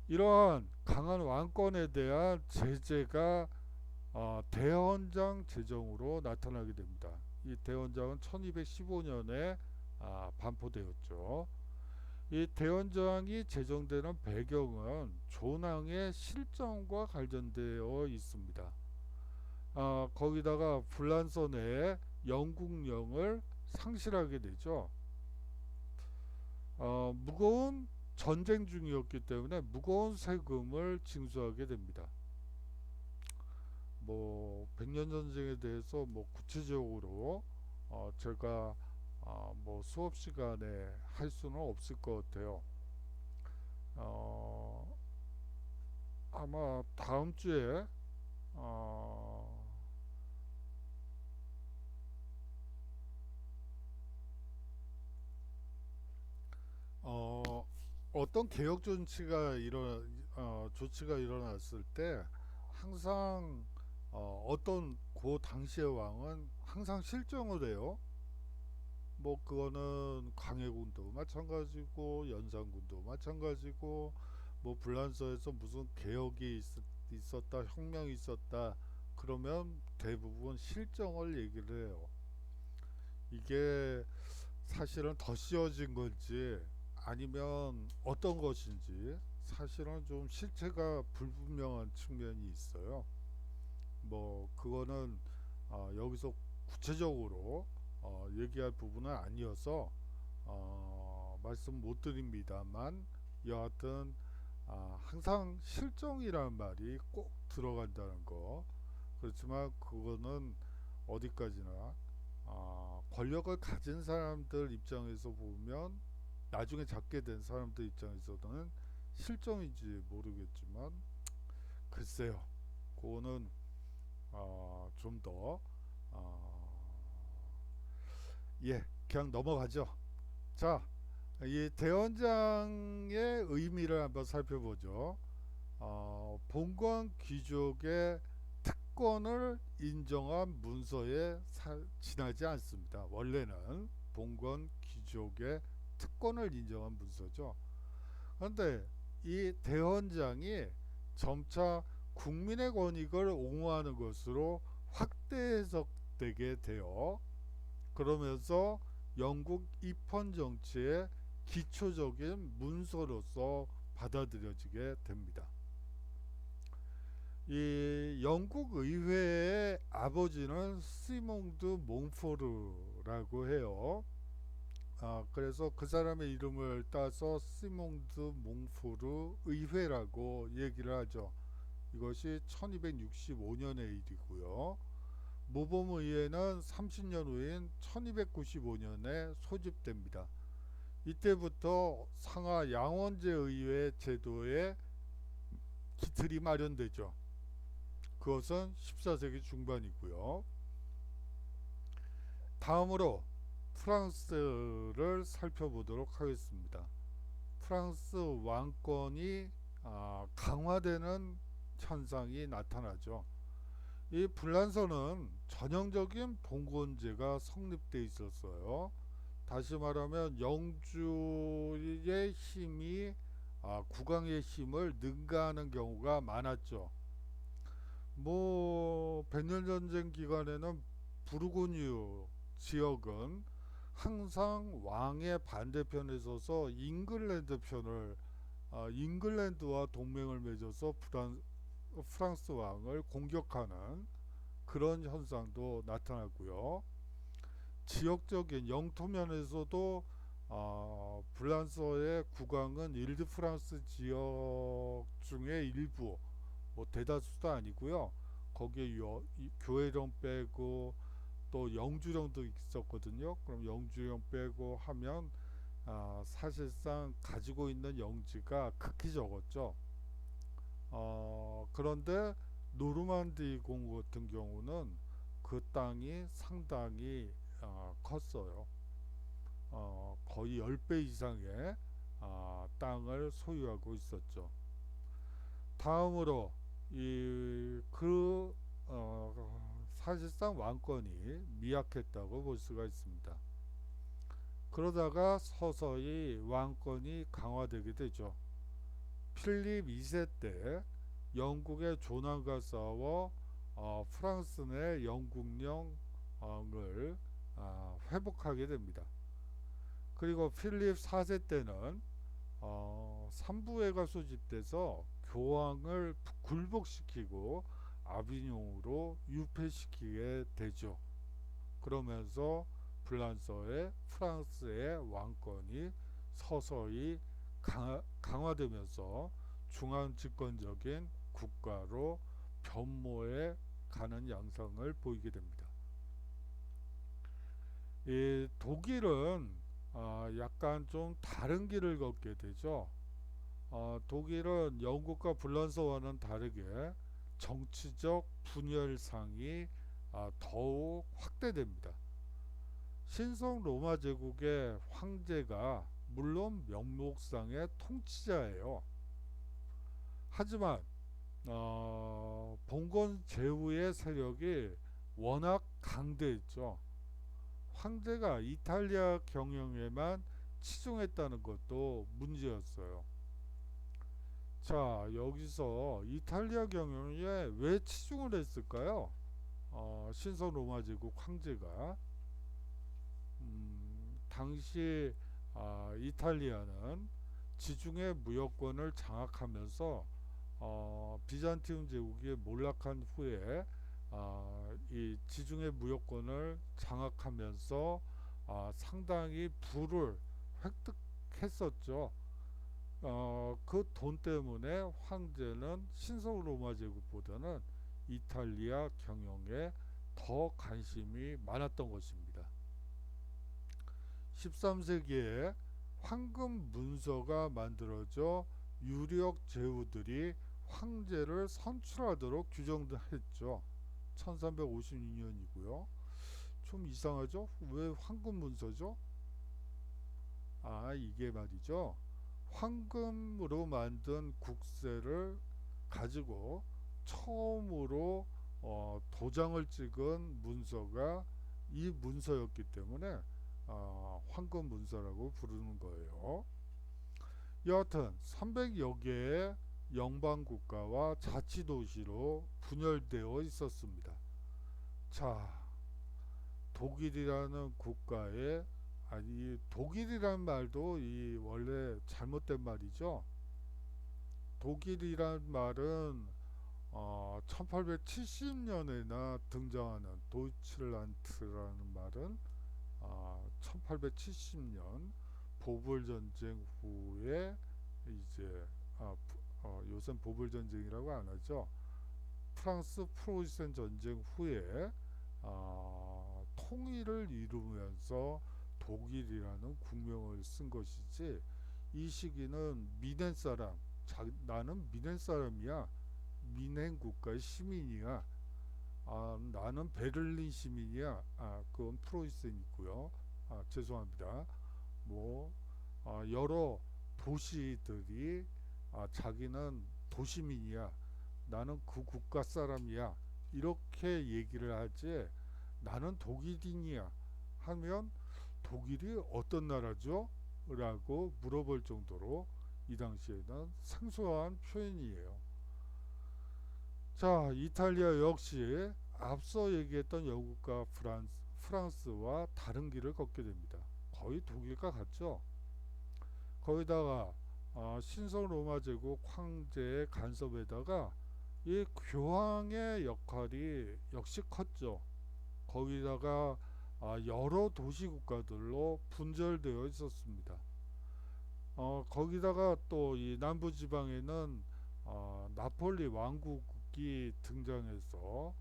이러한 강한 왕권에 대한 제재가 대헌장 제정으로 나타나게 됩니다. 이 대헌장은 1215년에 반포되었죠. 이 대헌장이 제정되는 배경은 조낭의 실정과 관련되어 있습니다. 거기다가 불란서 내에 영국령을 상실하게 되죠. 무거운 전쟁 중이었기 때문에 무거운 세금을 징수하게 됩니다. 뭐 백년 전쟁에 대해서 뭐 구체적으로 제가 뭐 수업 시간에 할 수는 없을 것 같아요. 아마 다음 주에 어떤 개혁 조치가 일어났을 때 항상 어떤 그 당시의 왕은 항상 실정을 해요. 뭐 그거는 광해군도 마찬가지고 연산군도 마찬가지고 뭐 불란서에서 무슨 있었다 혁명이 있었다 그러면 대부분 실정을 얘기를 해요. 이게 사실은 더 씌워진 건지 아니면 어떤 것인지 사실은 좀 실체가 불분명한 측면이 있어요. 뭐 그거는 여기서 구체적으로 얘기할 부분은 아니어서 말씀 못 드립니다만 여하튼 항상 실정이라는 말이 꼭 들어간다는 거. 그렇지만 그거는 어디까지나 권력을 가진 사람들 입장에서 보면 나중에 잡게 된 사람들 입장에서는 실정인지 모르겠지만 글쎄요. 그거는 좀더 그냥 넘어가죠. 자, 이 대원장의 의미를 한번 살펴보죠. 봉건 귀족의 특권을 인정한 문서에 지나지 않습니다. 원래는 봉건 귀족의 특권을 인정한 문서죠. 그런데 이 대헌장이 점차 국민의 권익을 옹호하는 것으로 확대 해석되게 되어 그러면서 영국 입헌 정치의 기초적인 문서로서 받아들여지게 됩니다. 이 영국 의회의 아버지는 시몽드 몽포르라고 해요. 그래서 그 사람의 이름을 따서 시몽드 몽포르 의회라고 얘기를 하죠. 이것이 1265년의 일이고요. 모범의회는 30년 후인 1295년에 소집됩니다. 이때부터 상하 양원제 의회 제도의 기틀이 마련되죠. 그것은 14세기 중반이고요. 다음으로 프랑스를 살펴보도록 하겠습니다. 프랑스 왕권이 강화되는 현상이 나타나죠. 이 불란서는 전형적인 봉건제가 성립돼 있었어요. 다시 말하면 영주의 힘이 국왕의 힘을 능가하는 경우가 많았죠. 뭐 백년전쟁 기간에는 부르고뉴 지역은 항상 왕의 반대편에 서서 잉글랜드와 동맹을 맺어서 프랑스 왕을 공격하는 그런 현상도 나타났고요. 지역적인 영토면에서도 불란서의 국왕은 일드 프랑스 지역 중에 일부, 뭐 대다수도 아니고요. 거기에 교회령 빼고 또 영주령도 있었거든요. 그럼 영주령 빼고 하면 사실상 가지고 있는 영지가 극히 적었죠. 그런데 노르만디 공국 같은 경우는 그 땅이 상당히 컸어요. 거의 10배 이상의 땅을 소유하고 있었죠. 다음으로 사실상 왕권이 미약했다고 볼 수가 있습니다. 그러다가 서서히 왕권이 강화되게 되죠. 필립 2세 때 영국의 조난과 싸워 프랑스 내 영국령을 회복하게 됩니다. 그리고 필립 4세 때는 삼부회가 소집돼서 교황을 굴복시키고 아비뇽으로 유폐시키게 되죠. 그러면서 프랑스의 왕권이 서서히 강화되면서 중앙 집권적인 국가로 변모해 가는 양상을 보이게 됩니다. 이 독일은 약간 좀 다른 길을 걷게 되죠. 독일은 영국과 불란서와는 다르게 정치적 분열상이 더욱 확대됩니다. 신성 로마 제국의 황제가 물론 명목상의 통치자예요. 하지만 봉건 제후의 세력이 워낙 강대했죠. 황제가 이탈리아 경영에만 치중했다는 것도 문제였어요. 자, 여기서 이탈리아 경영에 왜 치중을 했을까요? 신성 로마 제국 황제가 당시 이탈리아는 지중해 무역권을 장악하면서 비잔티움 제국이 몰락한 후에 이 지중해 무역권을 장악하면서 상당히 부를 획득했었죠. 그 돈 때문에 황제는 신성 로마 제국보다는 이탈리아 경영에 더 관심이 많았던 것입니다. 13세기에 황금 문서가 만들어져 유력 제후들이 황제를 선출하도록 규정했죠. 1352년이고요. 좀 이상하죠? 왜 황금 문서죠? 이게 말이죠. 황금으로 만든 국세를 가지고 처음으로 도장을 찍은 문서가 이 문서였기 때문에 황금 문서라고 부르는 거예요. 여하튼 300여 개의 영방 국가와 자치도시로 분열되어 있었습니다. 자, 독일이라는 국가에 독일이란 말도 이 원래 잘못된 말이죠. 독일이란 말은 1870년에나 등장하는 도이칠란트라는 말은 1870년 보불 전쟁 후에 이제 요새 보불 전쟁이라고 안 하죠. 프랑스 프로이센 전쟁 후에 통일을 이루면서 독일이라는 국명을 쓴 것이지, 이 시기는 미넨 사람, 나는 미넨 사람이야, 미넨 국가의 시민이야, 나는 베를린 시민이야, 그건 프로이센이고요. 죄송합니다. 뭐 여러 도시들이 자기는 도시민이야, 나는 그 국가 사람이야, 이렇게 얘기를 하지, 나는 독일인이야 하면 독일이 어떤 나라죠? 라고 물어볼 정도로 이 당시에는 생소한 표현이에요. 자, 이탈리아 역시 앞서 얘기했던 영국과 프랑스와 다른 길을 걷게 됩니다. 거의 독일과 같죠. 거기다가 신성 로마 제국 황제의 간섭에다가 이 교황의 역할이 역시 컸죠. 거기다가 여러 도시 국가들로 분절되어 있었습니다. 거기다가 또 이 남부 지방에는 나폴리 왕국이 등장해서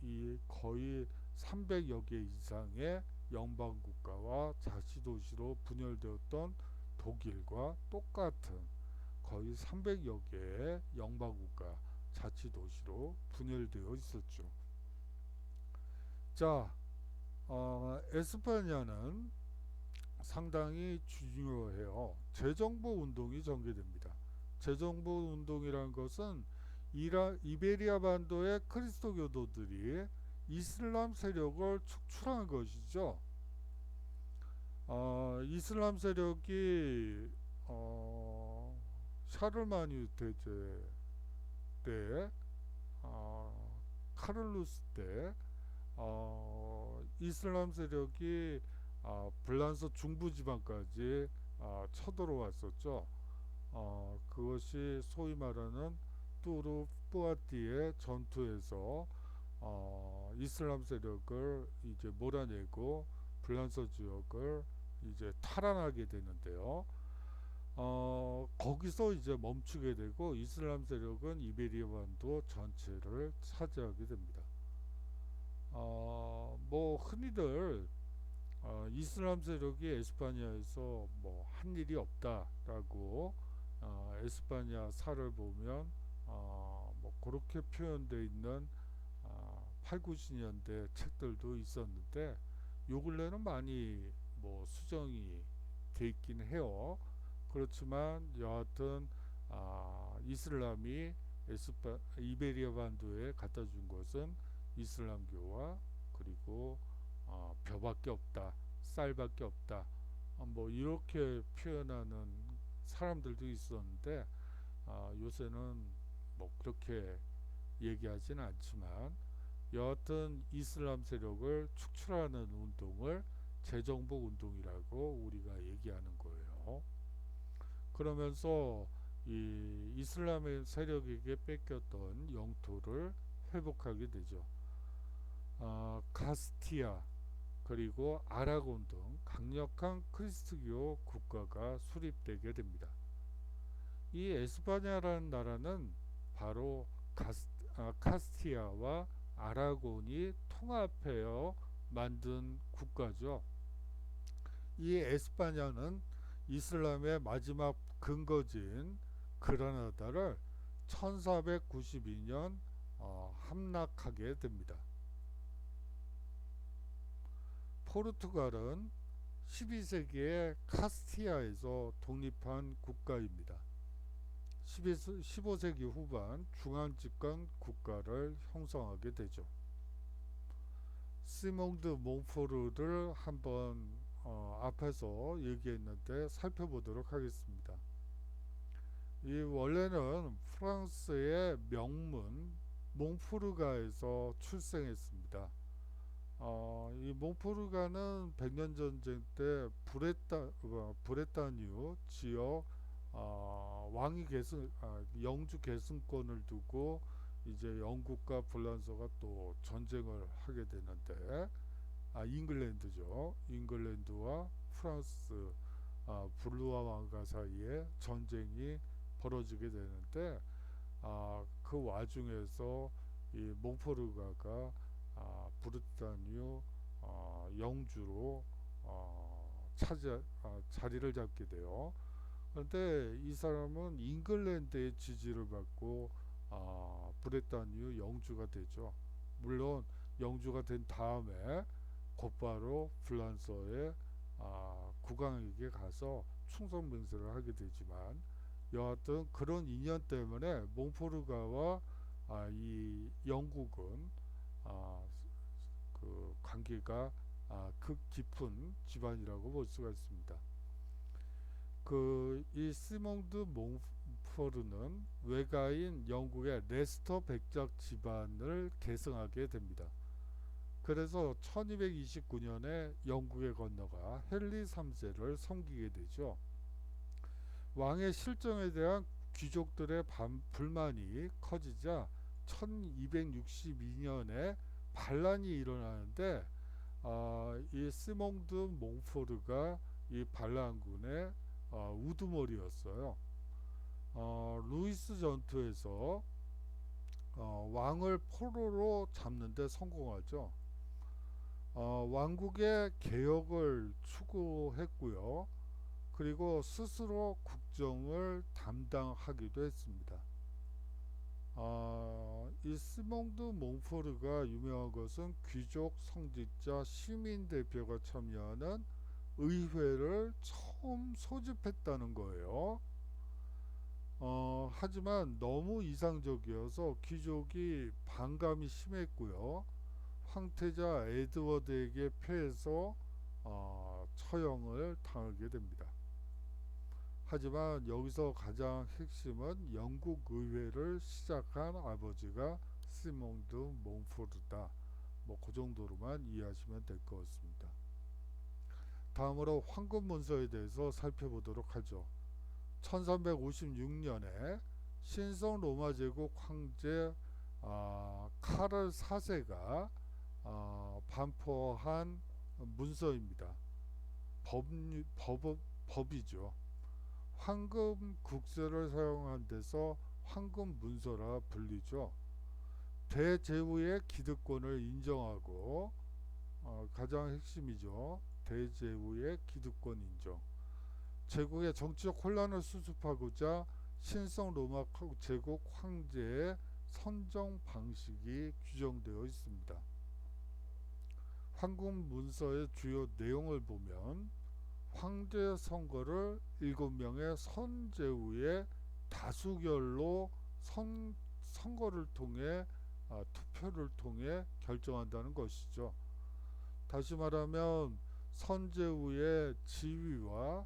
이 거의 300여 개 이상의 영방 국가와 자치도시로 분열되었던 독일과 똑같은 거의 300여 개의 영방 국가 자치도시로 분열되어 있었죠. 자, 에스파냐는 상당히 중요해요. 재정보 운동이 전개됩니다. 재정보 운동이라는 것은 이베리아 반도의 그리스도 교도들이 이슬람 세력을 축출한 것이죠. 이슬람 세력이 샤를마니 대제 때, 카를루스 때 이슬람 세력이 불란서 중부지방까지 쳐들어왔었죠. 그것이 소위 말하는 뚜르 뿌아티의 전투에서 이슬람 세력을 이제 몰아내고 불란서 지역을 이제 탈환하게 되는데요. 거기서 이제 멈추게 되고 이슬람 세력은 이베리아 반도 전체를 차지하게 됩니다. 뭐 흔히들 이슬람 세력이 에스파냐에서 뭐 한 일이 없다라고 에스파냐 사를 보면 뭐 그렇게 표현되어 있는 8, 90년대 책들도 있었는데 요 근래는 많이 뭐 수정이 돼 있긴 해요. 그렇지만 여하튼 이슬람이 이베리아 반도에 갖다 준 것은 이슬람교와 그리고 벼밖에 없다, 쌀밖에 없다, 뭐 이렇게 표현하는 사람들도 있었는데 요새는 뭐 그렇게 얘기하지는 않지만 여하튼 이슬람 세력을 축출하는 운동을 재정복 운동이라고 우리가 얘기하는 거예요. 그러면서 이 이슬람의 세력에게 뺏겼던 영토를 회복하게 되죠. 카스티아 그리고 아라곤 등 강력한 크리스트교 국가가 수립되게 됩니다. 이 에스파냐라는 나라는 바로 카스티아와 아라곤이 통합하여 만든 국가죠. 이 에스파냐는 이슬람의 마지막 근거지인 그라나다를 1492년 함락하게 됩니다. 포르투갈은 12세기에 카스티아에서 독립한 국가입니다. 15세기 후반 중앙집권 국가를 형성하게 되죠. 시몽드 몽포르를 한번 앞에서 얘기했는데 살펴보도록 하겠습니다. 이 원래는 프랑스의 명문 몽포르가에서 출생했습니다. 이 몽포르가는 백년 전쟁 때 브레타뉴 지역 왕위 영주 계승권을 두고 이제 영국과 불란서가 또 전쟁을 하게 되는데 잉글랜드죠. 잉글랜드와 프랑스 블루아 왕가 사이에 전쟁이 벌어지게 되는데 그 와중에서 이 몽포르가가 브르타뉴 영주로 자리를 잡게 돼요. 그런데 이 사람은 잉글랜드의 지지를 받고 브레타뉴 영주가 되죠. 물론 영주가 된 다음에 곧바로 불란서의 국왕에게 가서 충성 맹세를 하게 되지만 여하튼 그런 인연 때문에 몽포르가와 이 영국은 그 관계가 극 깊은 집안이라고 볼 수가 있습니다. 이 시몽드 몽포르는 외가인 영국의 레스터 백작 집안을 계승하게 됩니다. 그래서 1229년에 영국에 건너가 헨리 3세를 섬기게 되죠. 왕의 실정에 대한 귀족들의 불만이 커지자 1262년에 반란이 일어나는데 이 시몽드 몽포르가 이 반란군의 우두머리였어요. 루이스 전투에서 왕을 포로로 잡는데 성공하죠. 왕국의 개혁을 추구했고요. 그리고 스스로 국정을 담당하기도 했습니다. 이 시몽드 몽포르가 유명한 것은 귀족, 성직자, 시민 대표가 참여하는 의회를 처음 소집했다는 거예요. 하지만 너무 이상적이어서 귀족이 반감이 심했고요. 황태자 에드워드에게 패해서 처형을 당하게 됩니다. 하지만 여기서 가장 핵심은 영국 의회를 시작한 아버지가 시몽드 몽포르다. 뭐 그 정도로만 이해하시면 될 것 같습니다. 다음으로 황금 문서에 대해서 살펴보도록 하죠. 1356년에 신성 로마 제국 황제 카를 4세가 반포한 문서입니다. 법이죠. 황금 국세를 사용한 데서 황금 문서라 불리죠. 대제후의 기득권을 인정하고 가장 핵심이죠. 대제후의 기득권 인정. 제국의 정치적 혼란을 수습하고자 신성 로마 제국 황제의 선정 방식이 규정되어 있습니다. 황금 문서의 주요 내용을 보면 황제 선거를 7명의 선제후의 다수결로 선거를 통해 투표를 통해 결정한다는 것이죠. 다시 말하면 선제후의 지위와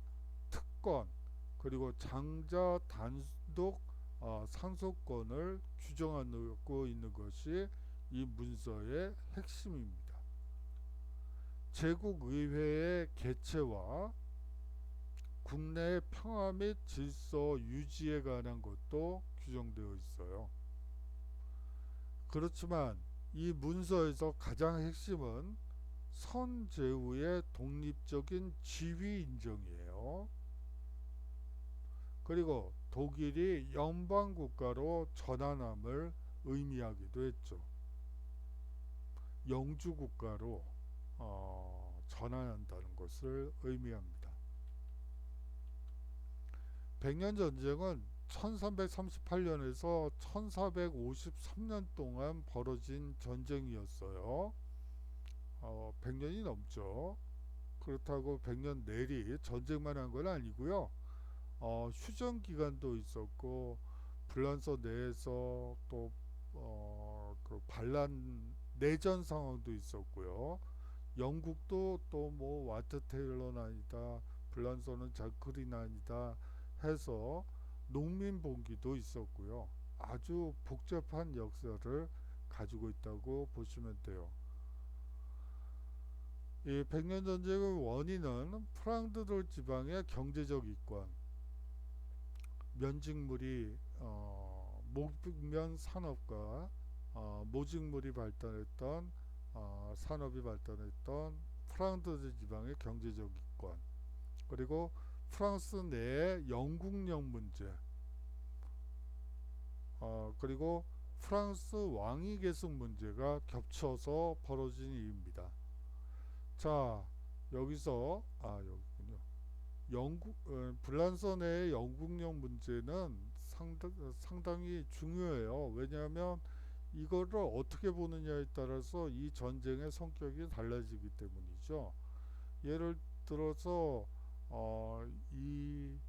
특권 그리고 장자 단독 상속권을 규정하고 있는 것이 이 문서의 핵심입니다. 제국의회의 개최와 국내의 평화 및 질서 유지에 관한 것도 규정되어 있어요. 그렇지만 이 문서에서 가장 핵심은 선제후의 독립적인 지위 인정이에요. 그리고 독일이 연방국가로 전환함을 의미하기도 했죠. 영주국가로 전환한다는 것을 의미합니다. 백년전쟁은 1338년에서 1453년 동안 벌어진 전쟁이었어요. 100년이 넘죠. 그렇다고 100년 내리 전쟁만 한 건 아니고요. 휴전 기간도 있었고 불란서 내에서 또 그 반란 내전 상황도 있었고요. 영국도 또 뭐 와트 테일러는 아니다, 불란서는 자크린 아니다 해서 농민 봉기도 있었고요. 아주 복잡한 역사를 가지고 있다고 보시면 돼요. 이 백년 전쟁의 원인은 프랑드르 지방의 경제적 이권, 면직물이 목면 산업과 모직물이 발달했던 산업이 발달했던 프랑드르 지방의 경제적 이권, 그리고 프랑스 내의 영국령 문제, 그리고 프랑스 왕위 계승 문제가 겹쳐서 벌어진 일입니다. 자, 여기서 여기군요. 불란서 내의 영국령 문제는 상당히 중요해요. 왜냐하면 이거를 어떻게 보느냐에 따라서 이 전쟁의 성격이 달라지기 때문이죠. 예를 들어서 이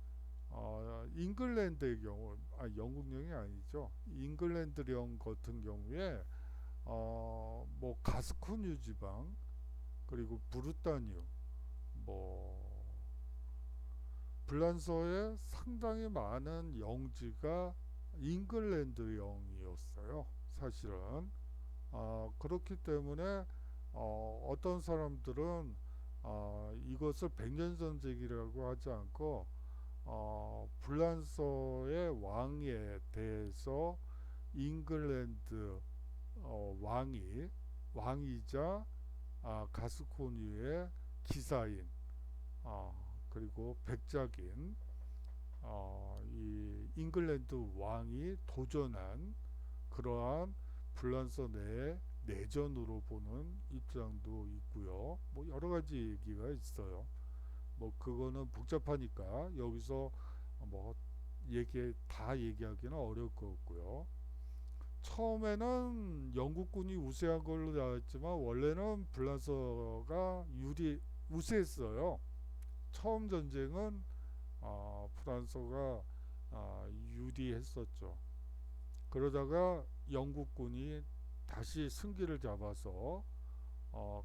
잉글랜드의 경우, 영국령이 아니죠. 잉글랜드령 같은 경우에 뭐 가스코뉴 지방 그리고 브루타뉴, 뭐 불란서에 상당히 많은 영지가 잉글랜드령이었어요. 사실은 그렇기 때문에 어떤 사람들은 이것을 백년전쟁이라고 하지 않고 불란서의 왕에 대해서 잉글랜드 왕이자 가스코니의 기사인 그리고 백작인 이 잉글랜드 왕이 도전한 그러한 불란서 내의 내전으로 보는 입장도 있고요. 뭐 여러 가지 얘기가 있어요. 뭐 그거는 복잡하니까 여기서 뭐 다 얘기하기는 어려울 것 같고요. 처음에는 영국군이 우세한 걸로 나왔지만 원래는 불란서가 우세했어요. 처음 전쟁은 프랑스가 유리했었죠. 그러다가 영국군이 다시 승기를 잡아서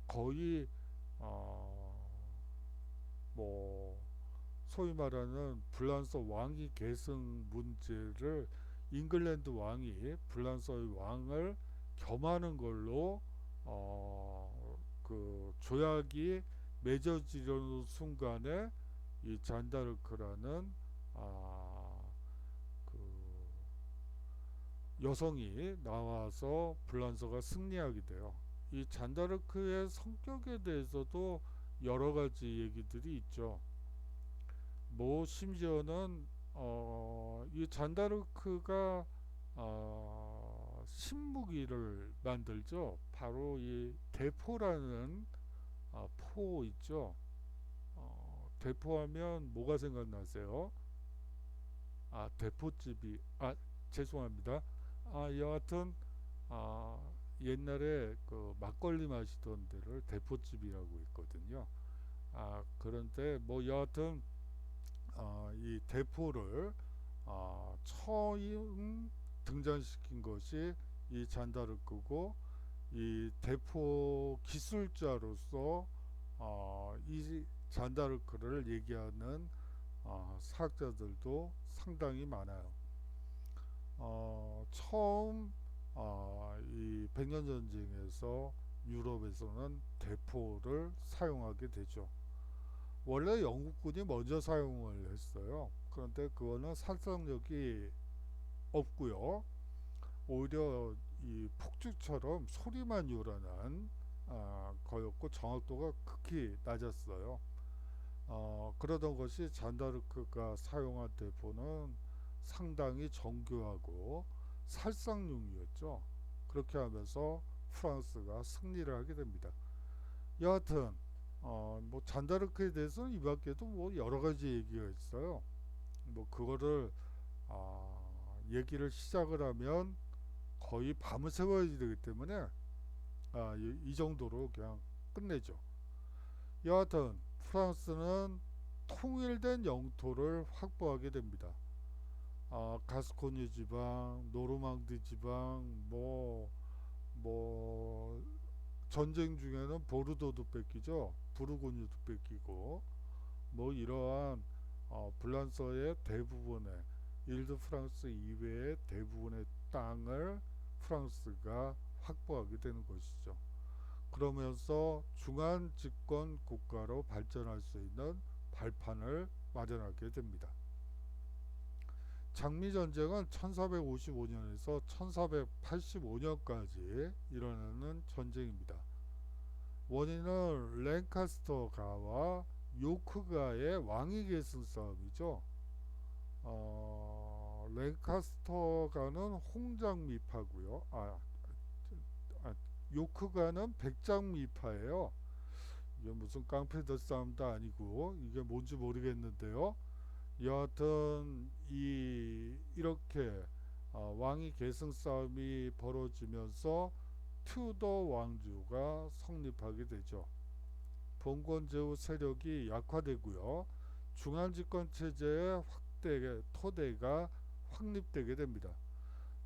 거의 뭐 소위 말하는 불란서 왕위 계승 문제를 잉글랜드 왕이 불란서의 왕을 겸하는 걸로 그 조약이 맺어지려는 순간에 이 잔다르크라는 그 여성이 나와서 불란서가 승리하게 돼요. 이 잔다르크의 성격에 대해서도 여러 가지 얘기들이 있죠. 뭐 심지어는 이 잔다르크가 신무기를 만들죠. 바로 이 대포라는 포 있죠. 대포하면 뭐가 생각나세요? 대포집이 죄송합니다. 여하튼 옛날에 그 막걸리 마시던 데를 대포집이라고 있거든요. 그런데 뭐 여하튼 이 대포를 처음 등장시킨 것이 이 잔다르크고, 이 대포 기술자로서 이 잔다르크를 얘기하는 사학자들도 상당히 많아요. 처음 이 백년전쟁에서 유럽에서는 대포를 사용하게 되죠. 원래 영국군이 먼저 사용을 했어요. 그런데 그거는 살상력이 없고요. 오히려 이 폭죽처럼 소리만 요란한 거였고, 정확도가 극히 낮았어요. 그러던 것이 잔다르크가 사용한 대포는 상당히 정교하고 살상용이었죠. 그렇게 하면서 프랑스가 승리를 하게 됩니다. 여하튼 뭐 잔다르크에 대해서는 이 밖에도 뭐 여러 가지 얘기가 있어요. 뭐 그거를 얘기를 시작을 하면 거의 밤을 새워야 되기 때문에 이 정도로 그냥 끝내죠. 여하튼 프랑스는 통일된 영토를 확보하게 됩니다. 가스코니 지방, 노르망디 지방, 뭐 전쟁 중에는 보르도도 뺏기죠. 부르고뉴도 뺏기고, 뭐 이러한 불란서의 대부분의, 일드 프랑스 이외의 대부분의 땅을 프랑스가 확보하게 되는 것이죠. 그러면서 중앙 집권 국가로 발전할 수 있는 발판을 마련하게 됩니다. 장미 전쟁은 1455년에서 1485년까지 일어나는 전쟁입니다. 원인은 랭카스터가와 요크가의 왕위 계승 싸움이죠. 랭카스터가는 홍장미파고요. 요크가는 백장미파예요. 이게 무슨 깡패들 싸움도 아니고 이게 뭔지 모르겠는데요. 여하튼 이렇게 왕위 계승 싸움이 벌어지면서 튜더 왕조가 성립하게 되죠. 봉건제후 세력이 약화되고요. 중앙집권 체제의 토대가 확립되게 됩니다.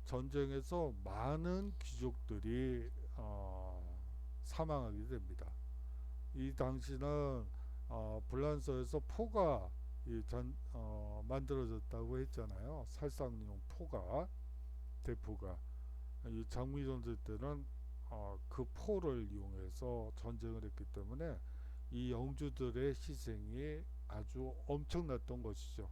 전쟁에서 많은 귀족들이 사망하게 됩니다. 이 당시는 불란서에서 포가 만들어졌다고 했잖아요. 살상용 포가, 대포가. 이 장미전쟁 때는 그 포를 이용해서 전쟁을 했기 때문에 이 영주들의 희생이 아주 엄청났던 것이죠.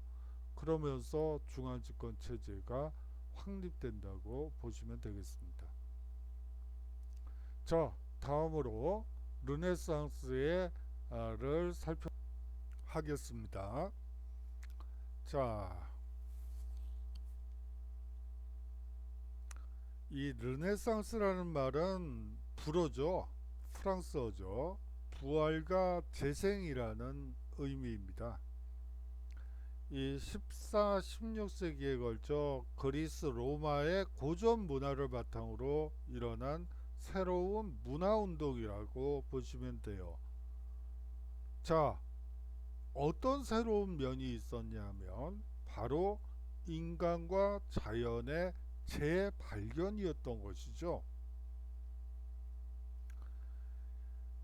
그러면서 중앙집권 체제가 확립된다고 보시면 되겠습니다. 자, 다음으로 르네상스를 살펴하겠습니다. 자, 이 르네상스라는 말은 불어죠. 프랑스어죠. 부활과 재생이라는 의미입니다. 이 14, 16세기에 걸쳐 그리스 로마의 고전 문화를 바탕으로 일어난 새로운 문화운동이라고 보시면 돼요. 자, 어떤 새로운 면이 있었냐면 바로 인간과 자연의 재발견이었던 것이죠.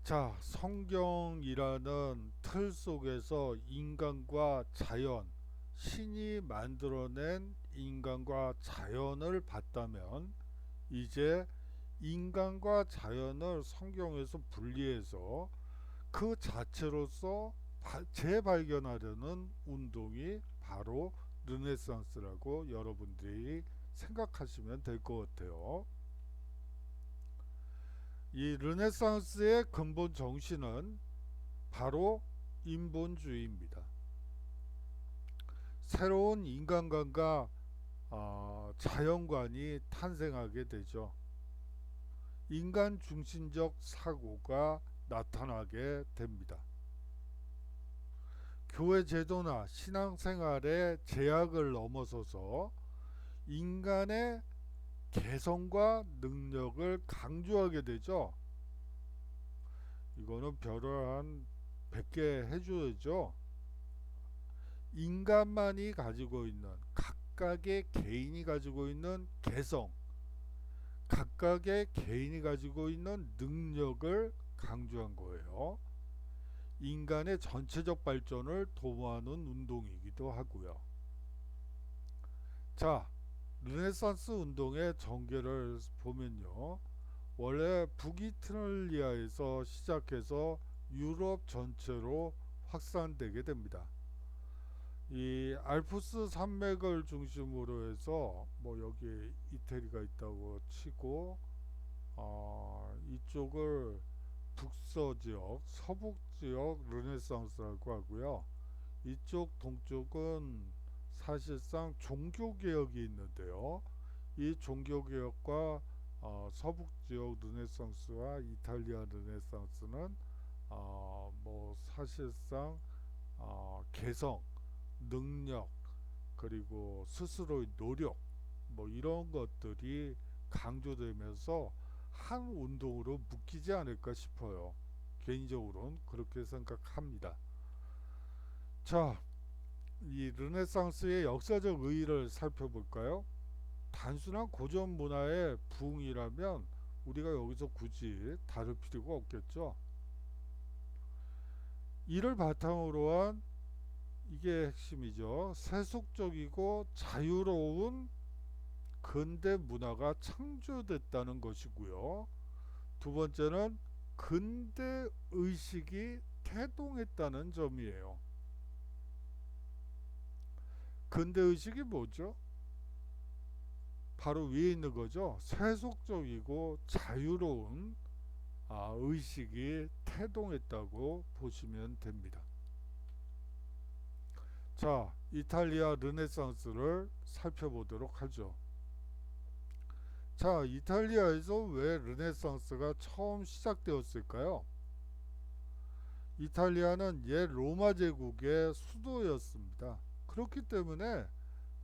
자, 성경이라는 틀 속에서 인간과 자연, 신이 만들어낸 인간과 자연을 봤다면 이제 인간과 자연을 성경에서 분리해서 그 자체로서 재발견하려는 운동이 바로 르네상스라고 여러분들이 생각하시면 될 것 같아요. 이 르네상스의 근본 정신은 바로 인본주의입니다. 새로운 인간관과 자연관이 탄생하게 되죠. 인간 중심적 사고가 나타나게 됩니다. 교회 제도나 신앙생활의 제약을 넘어서서 인간의 개성과 능력을 강조하게 되죠. 이거는 별한 뵙게 해줘야죠. 인간만이 가지고 있는 각각의 개인이 가지고 있는 개성, 각각의 개인이 가지고 있는 능력을 강조한 거예요. 인간의 전체적 발전을 도모하는 운동이기도 하고요. 자, 르네상스 운동의 전개를 보면요. 원래 북이탈리아에서 시작해서 유럽 전체로 확산되게 됩니다. 이 알프스 산맥을 중심으로 해서 뭐 여기 이태리가 있다고 치고 이쪽을 북서지역, 서북지역 르네상스라고 하고요. 이쪽 동쪽은 사실상 종교개혁이 있는데요. 이 종교개혁과 서북지역 르네상스와 이탈리아 르네상스는 뭐 사실상 개성, 능력, 그리고 스스로의 노력 뭐 이런 것들이 강조되면서 한 운동으로 묶이지 않을까 싶어요. 개인적으로는 그렇게 생각합니다. 자, 이 르네상스의 역사적 의의를 살펴볼까요? 단순한 고전 문화의 부흥이라면 우리가 여기서 굳이 다룰 필요가 없겠죠. 이를 바탕으로 한 이게 핵심이죠. 세속적이고 자유로운 근대 문화가 창조됐다는 것이고요. 두 번째는 근대 의식이 태동했다는 점이에요. 근대 의식이 뭐죠? 바로 위에 있는 거죠. 세속적이고 자유로운 의식이 태동했다고 보시면 됩니다. 자, 이탈리아 르네상스를 살펴보도록 하죠. 자, 이탈리아에서 왜 르네상스가 처음 시작되었을까요? 이탈리아는 옛 로마 제국의 수도였습니다. 그렇기 때문에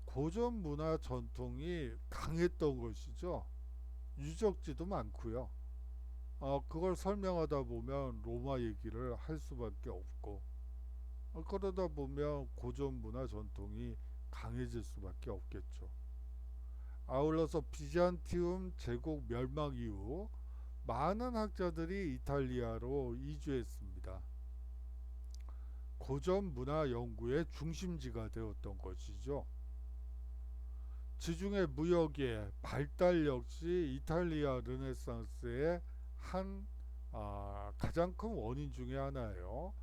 고전 문화 전통이 강했던 것이죠. 유적지도 많고요. 그걸 설명하다 보면 로마 얘기를 할 수밖에 없고, 그러다 보면 고전 문화 전통이 강해질 수밖에 없겠죠. 아울러서 비잔티움 제국 멸망 이후 많은 학자들이 이탈리아로 이주했습니다. 고전 문화 연구의 중심지가 되었던 것이죠. 지중해 무역의 발달 역시 이탈리아 르네상스의 한 가장 큰 원인 중에 하나예요.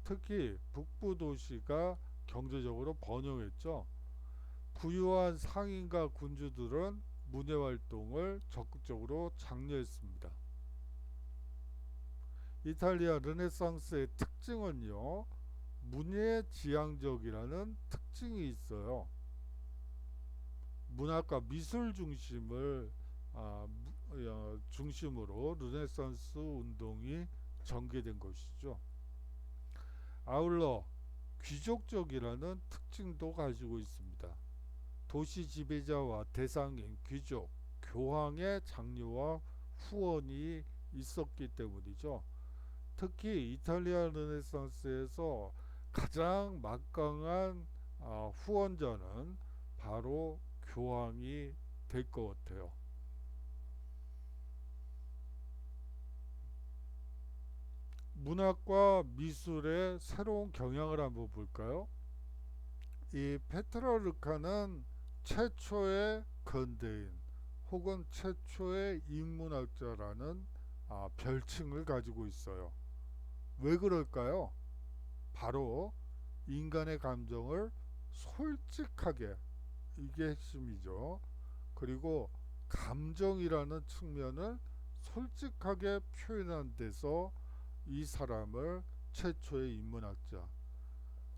특히 북부 도시가 경제적으로 번영했죠. 부유한 상인과 군주들은 문예 활동을 적극적으로 장려했습니다. 이탈리아 르네상스의 특징은요, 문예 지향적이라는 특징이 있어요. 문학과 미술 중심을 중심으로 르네상스 운동이 전개된 것이죠. 아울러 귀족적이라는 특징도 가지고 있습니다. 도시 지배자와 대상인 귀족, 교황의 장려와 후원이 있었기 때문이죠. 특히 이탈리아 르네상스에서 가장 막강한 후원자는 바로 교황이 될 것 같아요. 문학과 미술의 새로운 경향을 한번 볼까요? 이 페트라르카는 최초의 근대인 혹은 최초의 인문학자라는 별칭을 가지고 있어요. 왜 그럴까요? 바로 인간의 감정을 솔직하게, 이게 핵심이죠. 그리고 감정이라는 측면을 솔직하게 표현한 데서 이 사람을 최초의 인문학자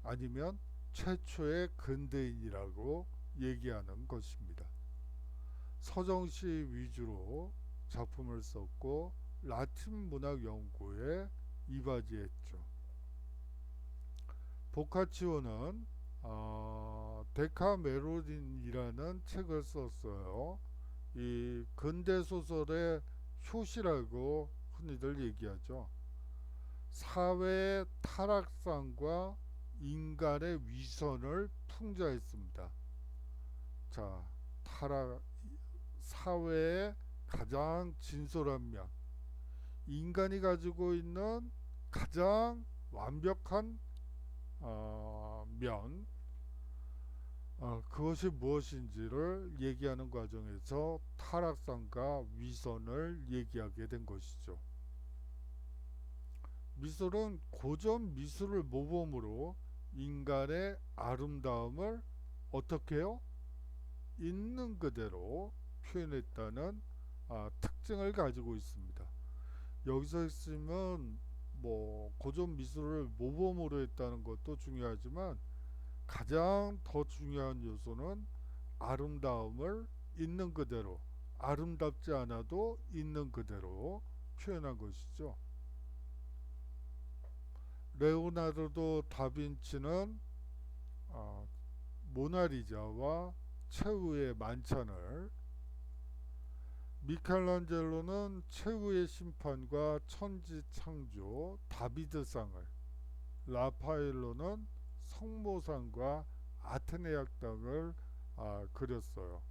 아니면 최초의 근대인이라고 얘기하는 것입니다. 서정시 위주로 작품을 썼고 라틴 문학 연구에 이바지했죠. 보카치오는 데카메로딘이라는 책을 썼어요. 이 근대 소설의 효시라고 흔히들 얘기하죠. 사회의 타락상과 인간의 위선을 풍자했습니다. 자, 사회의 가장 진솔한 면, 인간이 가지고 있는 가장 완벽한 면, 그것이 무엇인지를 얘기하는 과정에서 타락상과 위선을 얘기하게 된 것이죠. 미술은 고전 미술을 모범으로 인간의 아름다움을 어떻게 해요? 있는 그대로 표현했다는 특징을 가지고 있습니다. 여기서 있으면 뭐 고전 미술을 모범으로 했다는 것도 중요하지만 가장 더 중요한 요소는 아름다움을 있는 그대로, 아름답지 않아도 있는 그대로 표현한 것이죠. 레오나르도 다빈치는 어, 모나리자와 최후의 만찬을, 미켈란젤로는 최후의 심판과 천지창조 다비드상을, 라파엘로는 성모상과 아테네 학당을 그렸어요.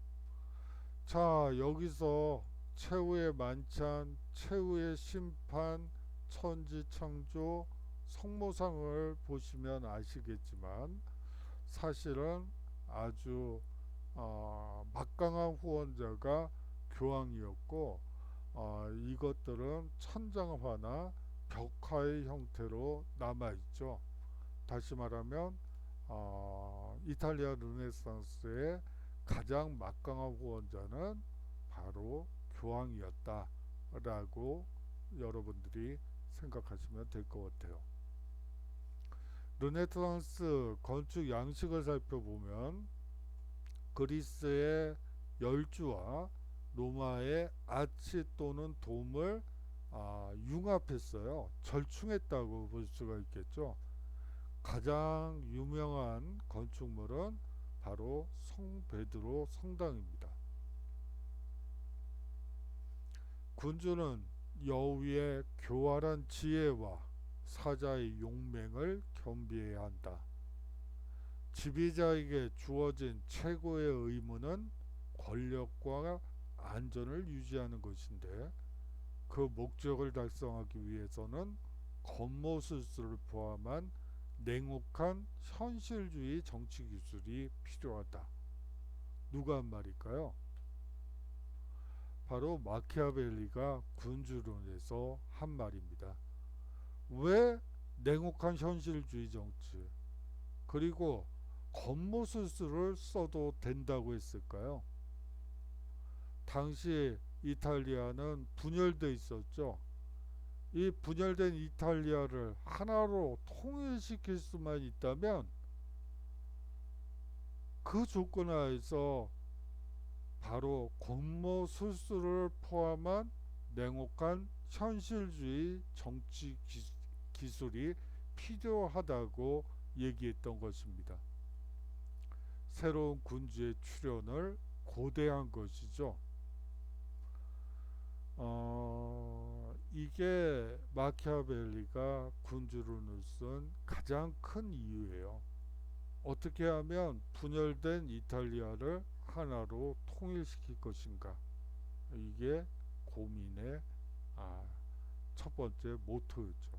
자, 여기서 최후의 만찬, 최후의 심판, 천지창조, 성모상을 보시면 아시겠지만 사실은 아주 막강한 후원자가 교황이었고, 이것들은 천장화나 벽화의 형태로 남아있죠. 다시 말하면 이탈리아 르네상스의 가장 막강한 후원자는 바로 교황이었다라고 여러분들이 생각하시면 될 것 같아요. 르네상스 건축 양식을 살펴보면 그리스의 열주와 로마의 아치 또는 돔을 융합했어요. 절충했다고 볼 수가 있겠죠. 가장 유명한 건축물은 바로 성베드로 성당입니다. 군주는 여우의 교활한 지혜와 사자의 용맹을 겸비해야 한다. 지배자에게 주어진 최고의 의무는 권력과 안전을 유지하는 것인데, 그 목적을 달성하기 위해서는 겉모술수를 포함한 냉혹한 현실주의 정치 기술이 필요하다. 누가 한 말일까요? 바로 마키아벨리가 군주론에서 한 말입니다. 왜 냉혹한 현실주의 정치, 그리고 겉모술수를 써도 된다고 했을까요? 당시 이탈리아는 분열돼 있었죠. 이 분열된 이탈리아를 하나로 통일시킬 수만 있다면 그 조건 하에서 바로 겉모술수를 포함한 냉혹한 현실주의 정치 기술이 필요하다고 얘기했던 것입니다. 새로운 군주의 출현을 고대한 것이죠. 이게 마키아벨리가 군주론을 쓴 가장 큰 이유예요. 어떻게 하면 분열된 이탈리아를 하나로 통일시킬 것인가. 이게 고민의 첫 번째 모토였죠.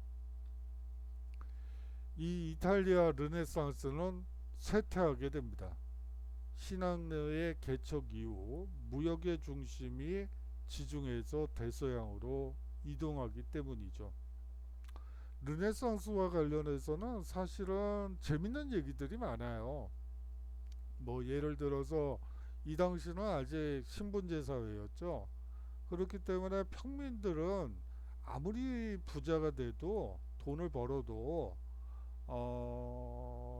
이 이탈리아 르네상스는 쇠퇴하게 됩니다. 신학의 개척 이후 무역의 중심이 지중해에서 대서양으로 이동하기 때문이죠. 르네상스와 관련해서는 사실은 재밌는 얘기들이 많아요. 뭐 예를 들어서 이 당시는 아직 신분제 사회였죠. 그렇기 때문에 평민들은 아무리 부자가 돼도 돈을 벌어도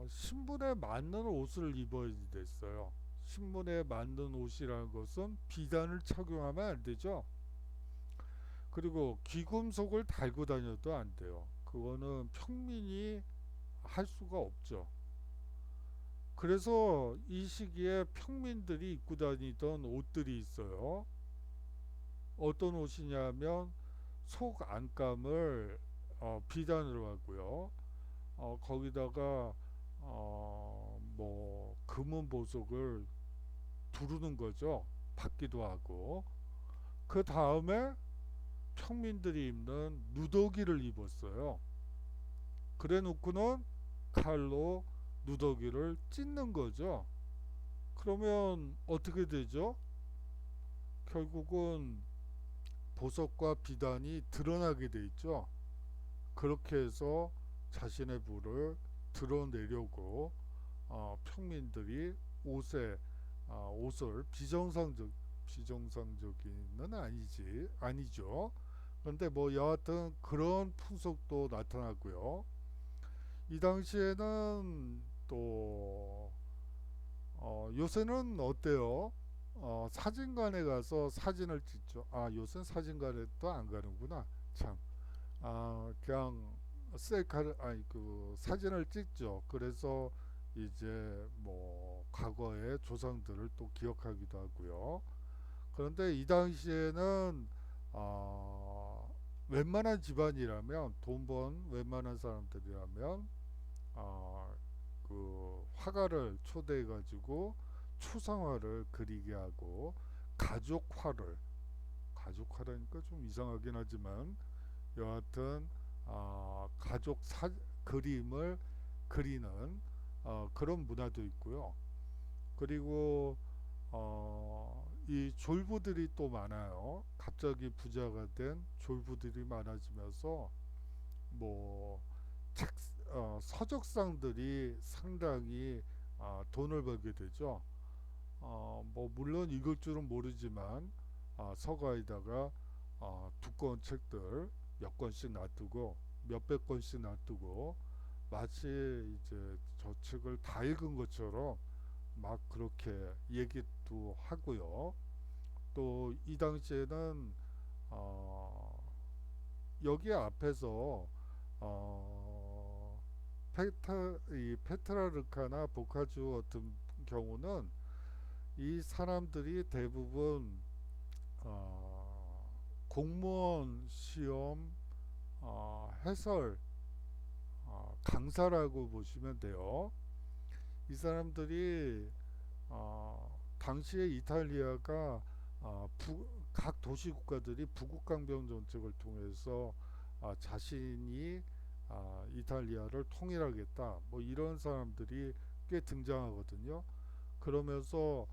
신분에 맞는 옷을 입어야 됐어요. 신분에 맞는 옷이라는 것은 비단을 착용하면 안 되죠. 그리고 귀금속을 달고 다녀도 안 돼요. 그거는 평민이 할 수가 없죠. 그래서 이 시기에 평민들이 입고 다니던 옷들이 있어요. 어떤 옷이냐면 속 안감을 비단으로 하고요. 거기다가 뭐 금은 보석을 두르는 거죠. 받기도 하고. 그 다음에 평민들이 입는 누더기를 입었어요. 그래 놓고는 칼로 누더기를 찢는 거죠. 그러면 어떻게 되죠? 결국은 보석과 비단이 드러나게 돼 있죠. 그렇게 해서 자신의 부를 드러내려고 평민들이 옷을 비정상적인은 아니죠. 그런데 뭐 여하튼 그런 풍속도 나타났고요. 이 당시에는 또 요새는 어때요? 사진관에 가서 사진을 찍죠. 요새는 사진관에 또 안 가는구나. 참. 그냥 셀카를 아니 그 사진을 찍죠. 그래서 이제 뭐 과거의 조상들을 또 기억하기도 하고요. 그런데 이 당시에는 웬만한 집안이라면 돈 번 웬만한 사람들이라면 그 화가를 초대해 가지고 초상화를 그리게 하고 가족화라니까 좀 이상하긴 하지만 여하튼 그림을 그리는 그런 문화도 있고요. 그리고 이 졸부들이 또 많아요. 갑자기 부자가 된 졸부들이 많아지면서 뭐 책, 서적상들이 상당히 돈을 벌게 되죠. 뭐 물론 읽을 줄은 모르지만 서가에다가 두꺼운 책들 몇 권씩 놔두고 몇백 권씩 놔두고 마치 이제 저 책을 다 읽은 것처럼 막 그렇게 얘기도 하고요. 또 이 당시에는 여기 앞에서 이 페트라르카나 보카주 같은 경우는 이 사람들이 대부분 공무원 시험 해설 강사라고 보시면 돼요. 이 사람들이 당시에 이탈리아가 각 도시 국가들이 부국강병 정책을 통해서 자신이 이탈리아를 통일하겠다 뭐 이런 사람들이 꽤 등장하거든요. 그러면서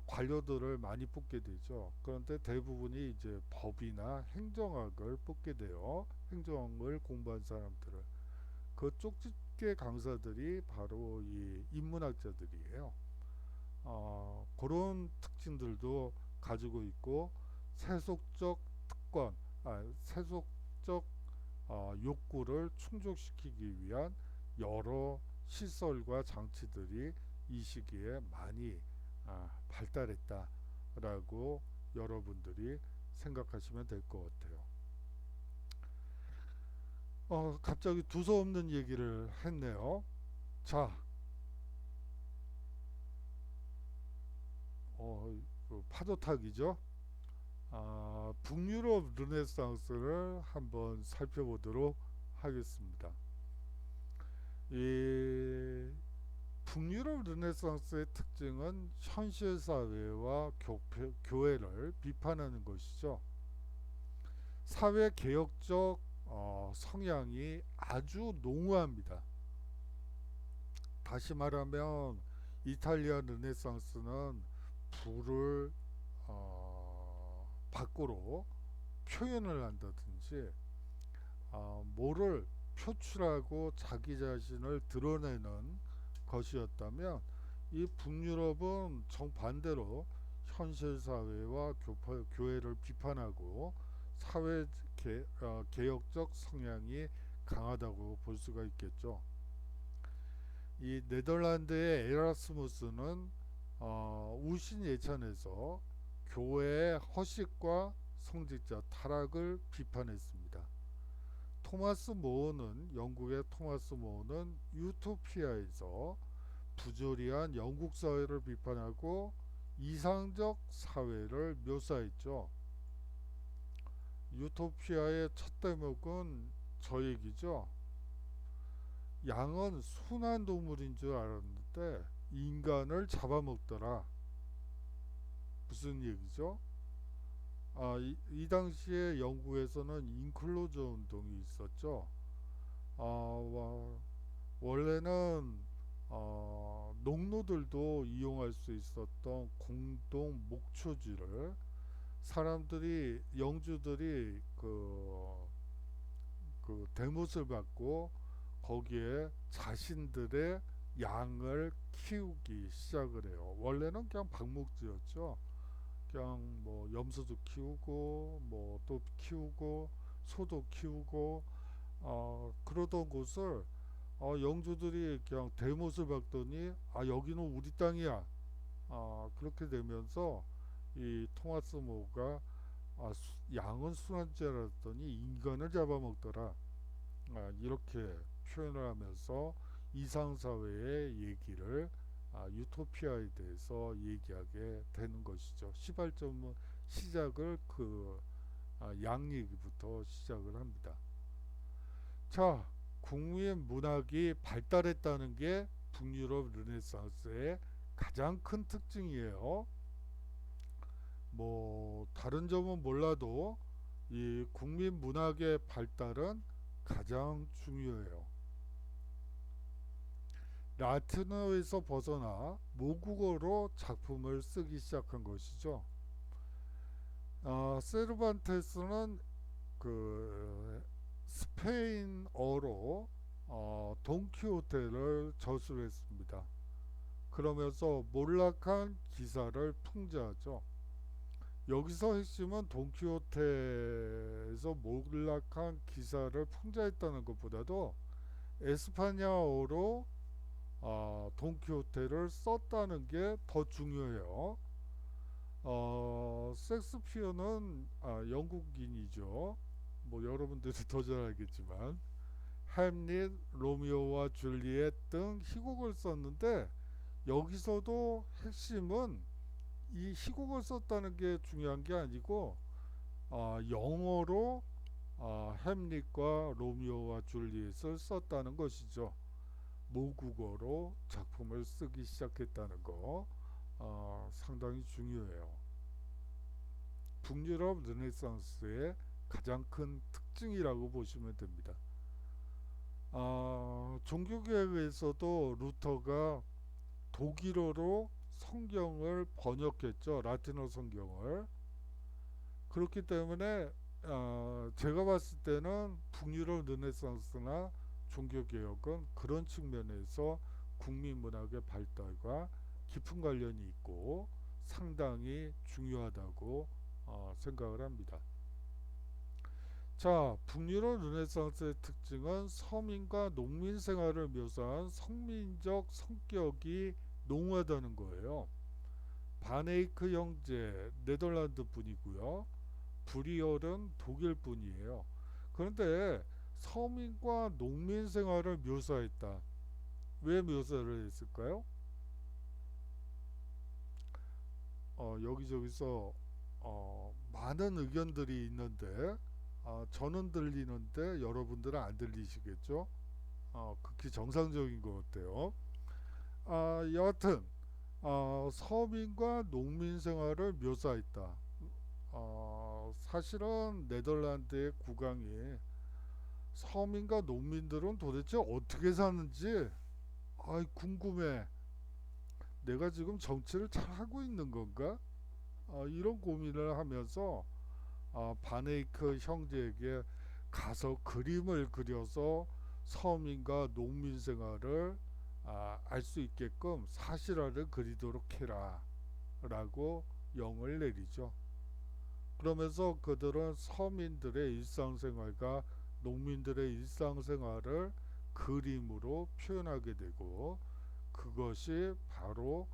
관료들을 많이 뽑게 되죠. 그런데 대부분이 이제 법이나 행정학을 뽑게 돼요. 행정을 공부한 사람들을. 그 쪽집게 강사들이 바로 이 인문학자들이에요. 그런 특징들도 가지고 있고 세속적 세속적 욕구를 충족시키기 위한 여러 시설과 장치들이 이 시기에 많이 발달했다라고 여러분들이 생각하시면 될 것 같아요. 갑자기 두서없는 얘기를 했네요. 자, 그 파도타기죠. 북유럽 르네상스를 한번 살펴보도록 하겠습니다. 이 북유럽 르네상스의 특징은 현실 사회와 교회를 비판하는 것이죠. 사회 개혁적 성향이 아주 농후합니다. 다시 말하면 이탈리아 르네상스는 불을 밖으로 표현을 한다든지 뭐를 표출하고 자기 자신을 드러내는 것이었다면 이 북유럽은 정반대로 현실 사회와 교회를 비판하고 사회 개혁적 성향이 강하다고 볼 수가 있겠죠. 이 네덜란드의 에라스무스는 우신 예찬에서 교회의 허식과 성직자 타락을 비판했습니다. 영국의 토마스 모어는 유토피아에서 부조리한 영국 사회를 비판하고 이상적 사회를 묘사했죠. 유토피아의 첫 대목은 저 얘기죠. 양은 순한 동물인 줄 알았는데 인간을 잡아먹더라. 무슨 얘기죠? 이 당시에 영국에서는 인클로저 운동이 있었죠. 원래는 농노들도 이용할 수 있었던 공동 목초지를 사람들이 영주들이 그 대못을 받고 거기에 자신들의 양을 키우기 시작을 해요. 원래는 그냥 방목지였죠. 그냥 뭐 염소도 키우고 뭐 또 키우고 소도 키우고 그러던 곳을 영주들이 그냥 대못을 박더니 여기는 우리 땅이야. 그렇게 되면서 이 토마스 모가 양은 순한 줄 알았더니 인간을 잡아먹더라. 이렇게 표현을 하면서 이상사회의 얘기를 유토피아에 대해서 얘기하게 되는 것이죠. 시발점은 시작을 양 얘기부터 시작을 합니다. 자, 국민 문학이 발달했다는 게 북유럽 르네상스의 가장 큰 특징이에요. 뭐 다른 점은 몰라도 이 국민 문학의 발달은 가장 중요해요. 라틴어에서 벗어나 모국어로 작품을 쓰기 시작한 것이죠. 세르반테스는 그 스페인어로 돈키호테를 저술했습니다. 그러면서 몰락한 기사를 풍자하죠. 여기서 핵심은 돈키호테에서 몰락한 기사를 풍자했다는 것보다도 에스파냐어로 돈키호테를 썼다는 게 더 중요해요. 섹스피어는 영국인이죠. 뭐 여러분들이 더 잘 알겠지만 햄릿, 로미오와 줄리엣 등 희곡을 썼는데 여기서도 핵심은 이 희곡을 썼다는 게 중요한 게 아니고 영어로 햄릿과 로미오와 줄리엣을 썼다는 것이죠. 모국어로 작품을 쓰기 시작했다는 거 상당히 중요해요. 북유럽 르네상스의 가장 큰 특징이라고 보시면 됩니다. 종교개혁에서도 루터가 독일어로 성경을 번역했죠. 라틴어 성경을. 그렇기 때문에 제가 봤을 때는 북유럽 르네상스나 종교개혁은 그런 측면에서 국민문학의 발달과 깊은 관련이 있고 상당히 중요하다고 생각을 합니다. 자, 북유럽 르네상스의 특징은 서민과 농민 생활을 묘사한 성민적 성격이 농후하다는 거예요. 바네이크 형제 네덜란드 분이고요. 브리얼은 독일 분이에요. 그런데 서민과 농민 생활을 묘사했다. 왜 묘사를 했을까요? 여기저기서 많은 의견들이 있는데 저는 들리는데 여러분들은 안 들리시겠죠? 극히 정상적인 것 같아요. 여하튼 서민과 농민 생활을 묘사했다. 사실은 네덜란드의 국왕이 서민과 농민들은 도대체 어떻게 사는지 궁금해. 내가 지금 정치를 잘 하고 있는 건가? 이런 고민을 하면서 바네이크 형제에게 가서 그림을 그려서 서민과 농민 생활을 알 수 있게끔 사실화를 그리도록 해라 라고 영을 내리죠. 그러면서 그들은 서민들의 일상생활과 농민들의 일상생활을 그림으로 표현하게 되고 그것이 바로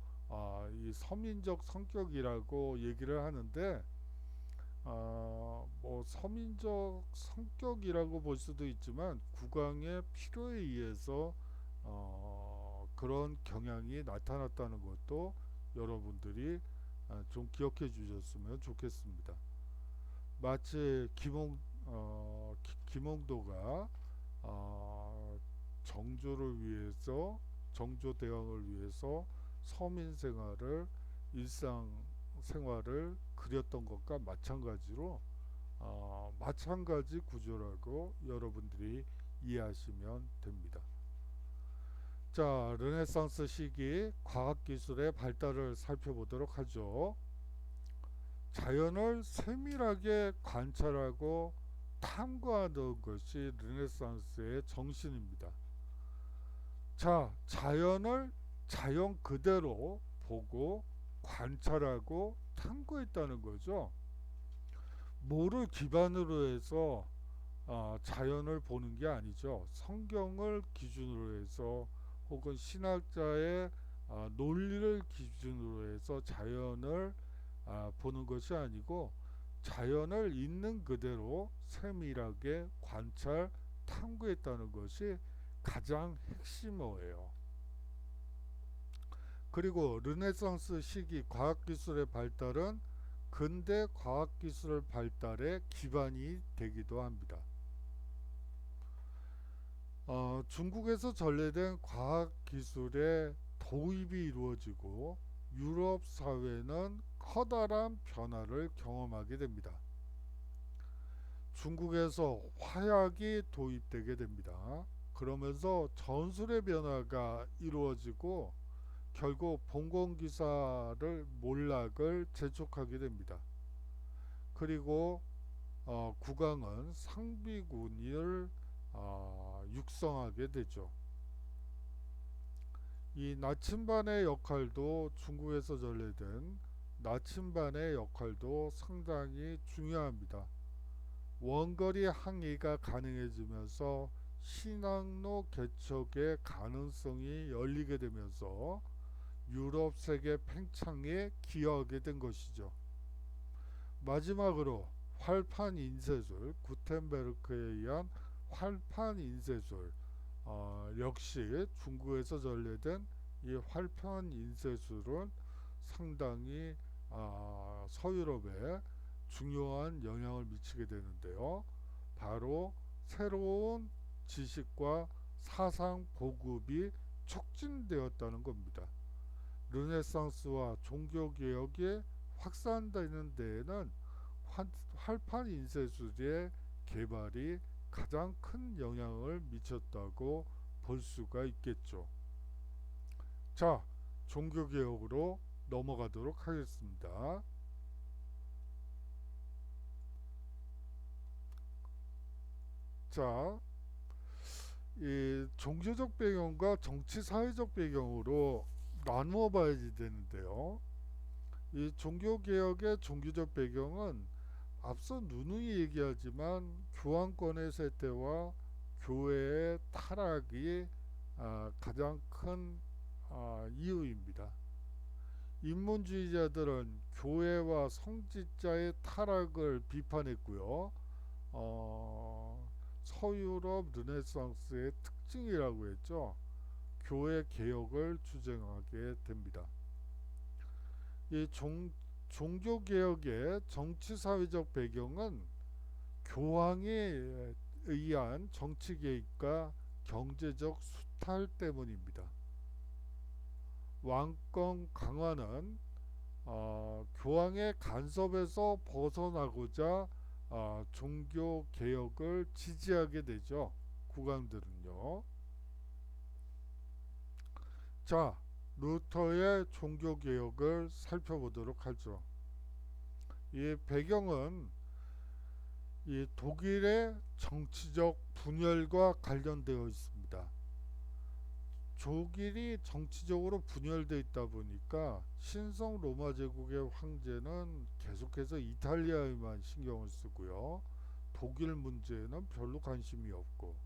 이 서민적 성격이라고 얘기를 하는데 뭐 서민적 성격이라고 볼 수도 있지만 국왕의 필요에 의해서 그런 경향이 나타났다는 것도 여러분들이 좀 기억해 주셨으면 좋겠습니다. 마치 김홍도가 정조를 위해서 정조 대왕을 위해서 서민 생활을 일상 생활을 그렸던 것과 마찬가지로 마찬가지 구조라고 여러분들이 이해하시면 됩니다. 자, 르네상스 시기 과학기술의 발달을 살펴보도록 하죠. 자연을 세밀하게 관찰하고 탐구하는 것이 르네상스의 정신입니다. 자, 자연을 자연 그대로 보고 관찰하고 탐구했다는 거죠. 뭐를 기반으로 해서 자연을 보는 게 아니죠. 성경을 기준으로 해서 혹은 신학자의 논리를 기준으로 해서 자연을 보는 것이 아니고 자연을 있는 그대로 세밀하게 관찰, 탐구했다는 것이 가장 핵심어예요. 그리고 르네상스 시기 과학기술의 발달은 근대 과학기술 발달의 기반이 되기도 합니다. 중국에서 전래된 과학기술의 도입이 이루어지고 유럽 사회는 커다란 변화를 경험하게 됩니다. 중국에서 화약이 도입되게 됩니다. 그러면서 전술의 변화가 이루어지고 결국 봉건기사를 몰락을 재촉하게 됩니다. 그리고 국왕은 상비군을 육성하게 되죠. 이 나침반의 역할도 중국에서 전래된 나침반의 역할도 상당히 중요합니다. 원거리 항해가 가능해지면서 신항로 개척의 가능성이 열리게 되면서 유럽 세계 팽창에 기여하게 된 것이죠. 마지막으로 활판 인쇄술, 구텐베르크에 의한 활판 인쇄술, 역시 중국에서 전래된 이 활판 인쇄술은 상당히 서유럽에 중요한 영향을 미치게 되는데요. 바로 새로운 지식과 사상 보급이 촉진되었다는 겁니다. 르네상스와 종교개혁이 확산되는 데에는 활판 인쇄술의 개발이 가장 큰 영향을 미쳤다고 볼 수가 있겠죠. 자, 종교개혁으로 넘어가도록 하겠습니다. 자, 이 종교적 배경과 정치 사회적 배경으로 나누어 봐야 되는데요. 이 종교개혁의 종교적 배경은 앞서 누누이 얘기하지만 교황권의 쇠퇴와 교회의 타락이 가장 큰 이유입니다. 인문주의자들은 교회와 성직자의 타락을 비판했고요. 서유럽 르네상스의 특징이라고 했죠. 교회 개혁을 주장하게 됩니다. 이 종교개혁의 정치사회적 배경은 교황에 의한 정치 개입과 경제적 수탈 때문입니다. 왕권 강화는 교황의 간섭에서 벗어나고자 종교 개혁을 지지하게 되죠. 국왕들은요. 자, 루터의 종교 개혁을 살펴보도록 하죠. 이 배경은 이 독일의 정치적 분열과 관련되어 있습니다. 독일이 정치적으로 분열되어 있다 보니까 신성 로마 제국의 황제는 계속해서 이탈리아에만 신경을 쓰고요. 독일 문제에는 별로 관심이 없고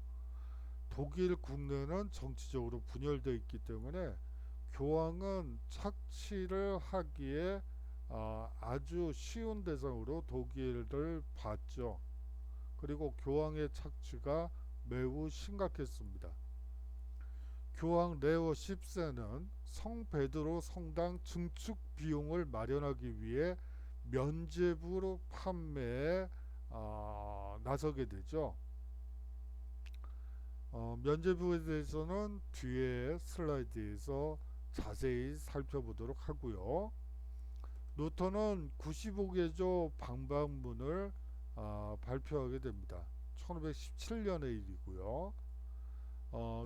독일 국내는 정치적으로 분열되어 있기 때문에 교황은 착취를 하기에 아주 쉬운 대상으로 독일을 봤죠. 그리고 교황의 착취가 매우 심각했습니다. 교황 레오 10세는 성 베드로 성당 증축 비용을 마련하기 위해 면죄부로 판매에 나서게 되죠. 면죄부에 대해서는 뒤에 슬라이드에서 자세히 살펴보도록 하고요. 노턴은 95개조 방방문을 발표하게 됩니다. 1517년의 일이고요.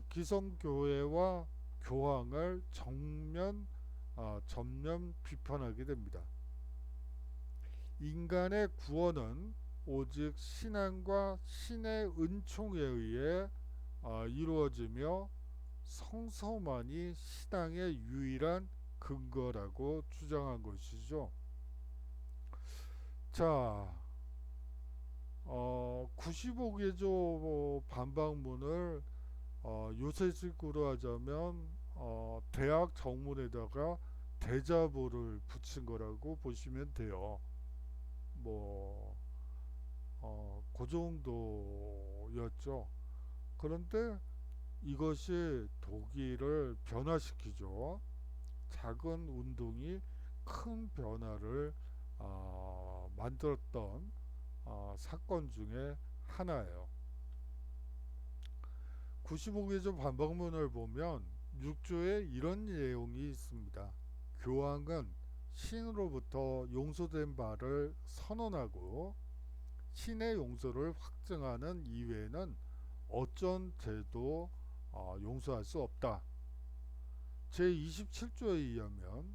기성교회와 교황을 전면 비판하게 됩니다. 인간의 구원은 오직 신앙과 신의 은총에 의해 이루어지며 성서만이 신앙의 유일한 근거라고 주장한 것이죠. 자, 95개조 반박문을 요새식으로 하자면 대학 정문에다가 대자보를 붙인 거라고 보시면 돼요. 그 정도였죠. 그런데 이것이 독일을 변화시키죠. 작은 운동이 큰 변화를 만들었던 사건 중에 하나예요. 95개조 반박문을 보면 6조에 이런 내용이 있습니다. 교황은 신으로부터 용서된 바를 선언하고 신의 용서를 확증하는 이외에는 어쩐 죄도 용서할 수 없다. 제27조에 의하면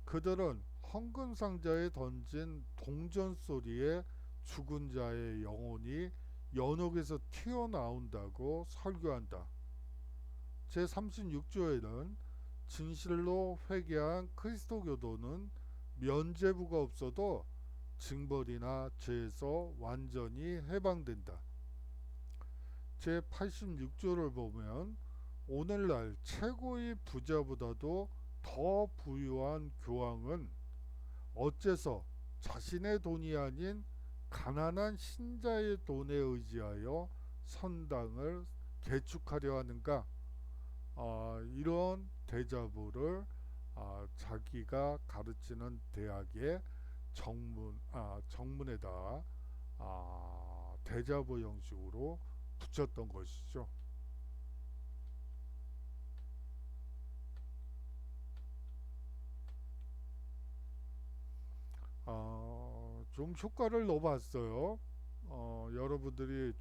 그들은 헌금 상자에 던진 동전 소리에 죽은 자의 영혼이 연옥에서 튀어나온다고 설교한다. 제36조에는 진실로 회개한 그리스도교도는 면죄부가 없어도 징벌이나 죄에서 완전히 해방된다. 제86조를 보면 오늘날 최고의 부자보다도 더 부유한 교황은 어째서 자신의 돈이 아닌 가난한 신자의 돈에 의지하여 선당을 개축하려 하는가? 이런 대자보를 자기가 가르치는 대학의 정문에다 대자보 형식으로 붙였던 것이죠. 좀 효과를 넣어봤어요. 여러분들이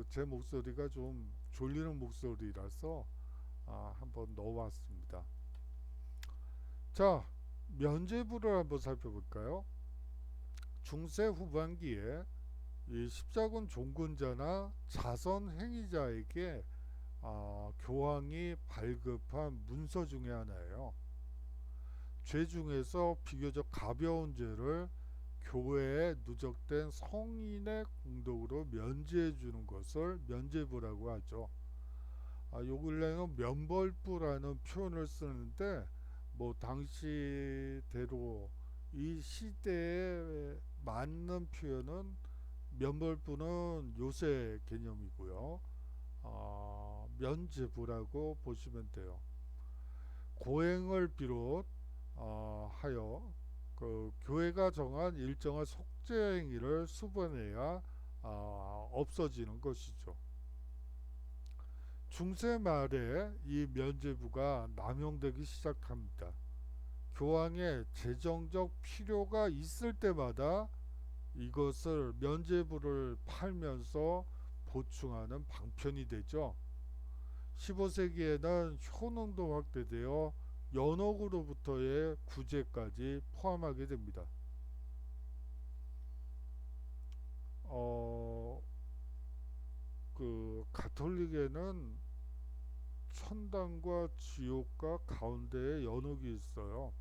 제 목소리가 좀 졸리는 목소리라서 한번 넣어봤습니다. 자, 면죄부를 한번 살펴볼까요? 중세 후반기에 이 십자군 종군자나 자선 행위자에게 교황이 발급한 문서 중에 하나예요. 죄 중에서 비교적 가벼운 죄를 교회에 누적된 성인의 공덕으로 면제해 주는 것을 면죄부라고 하죠. 요 근래는 면벌부라는 표현을 쓰는데 당시대로 이 시대에 맞는 표현은 면벌부는 요새 개념이고요. 면죄부라고 보시면 돼요. 고행을 비롯 하여 그 교회가 정한 일정한 속죄 행위를 수반해야 없어지는 것이죠. 중세 말에 이 면죄부가 남용되기 시작합니다. 교황의 재정적 필요가 있을 때마다 이것을 면죄부를 팔면서 보충하는 방편이 되죠. 15세기에는 효능도 확대되어 연옥으로부터의 구제까지 포함하게 됩니다. 가톨릭에는 천당과 지옥과 가운데에 연옥이 있어요.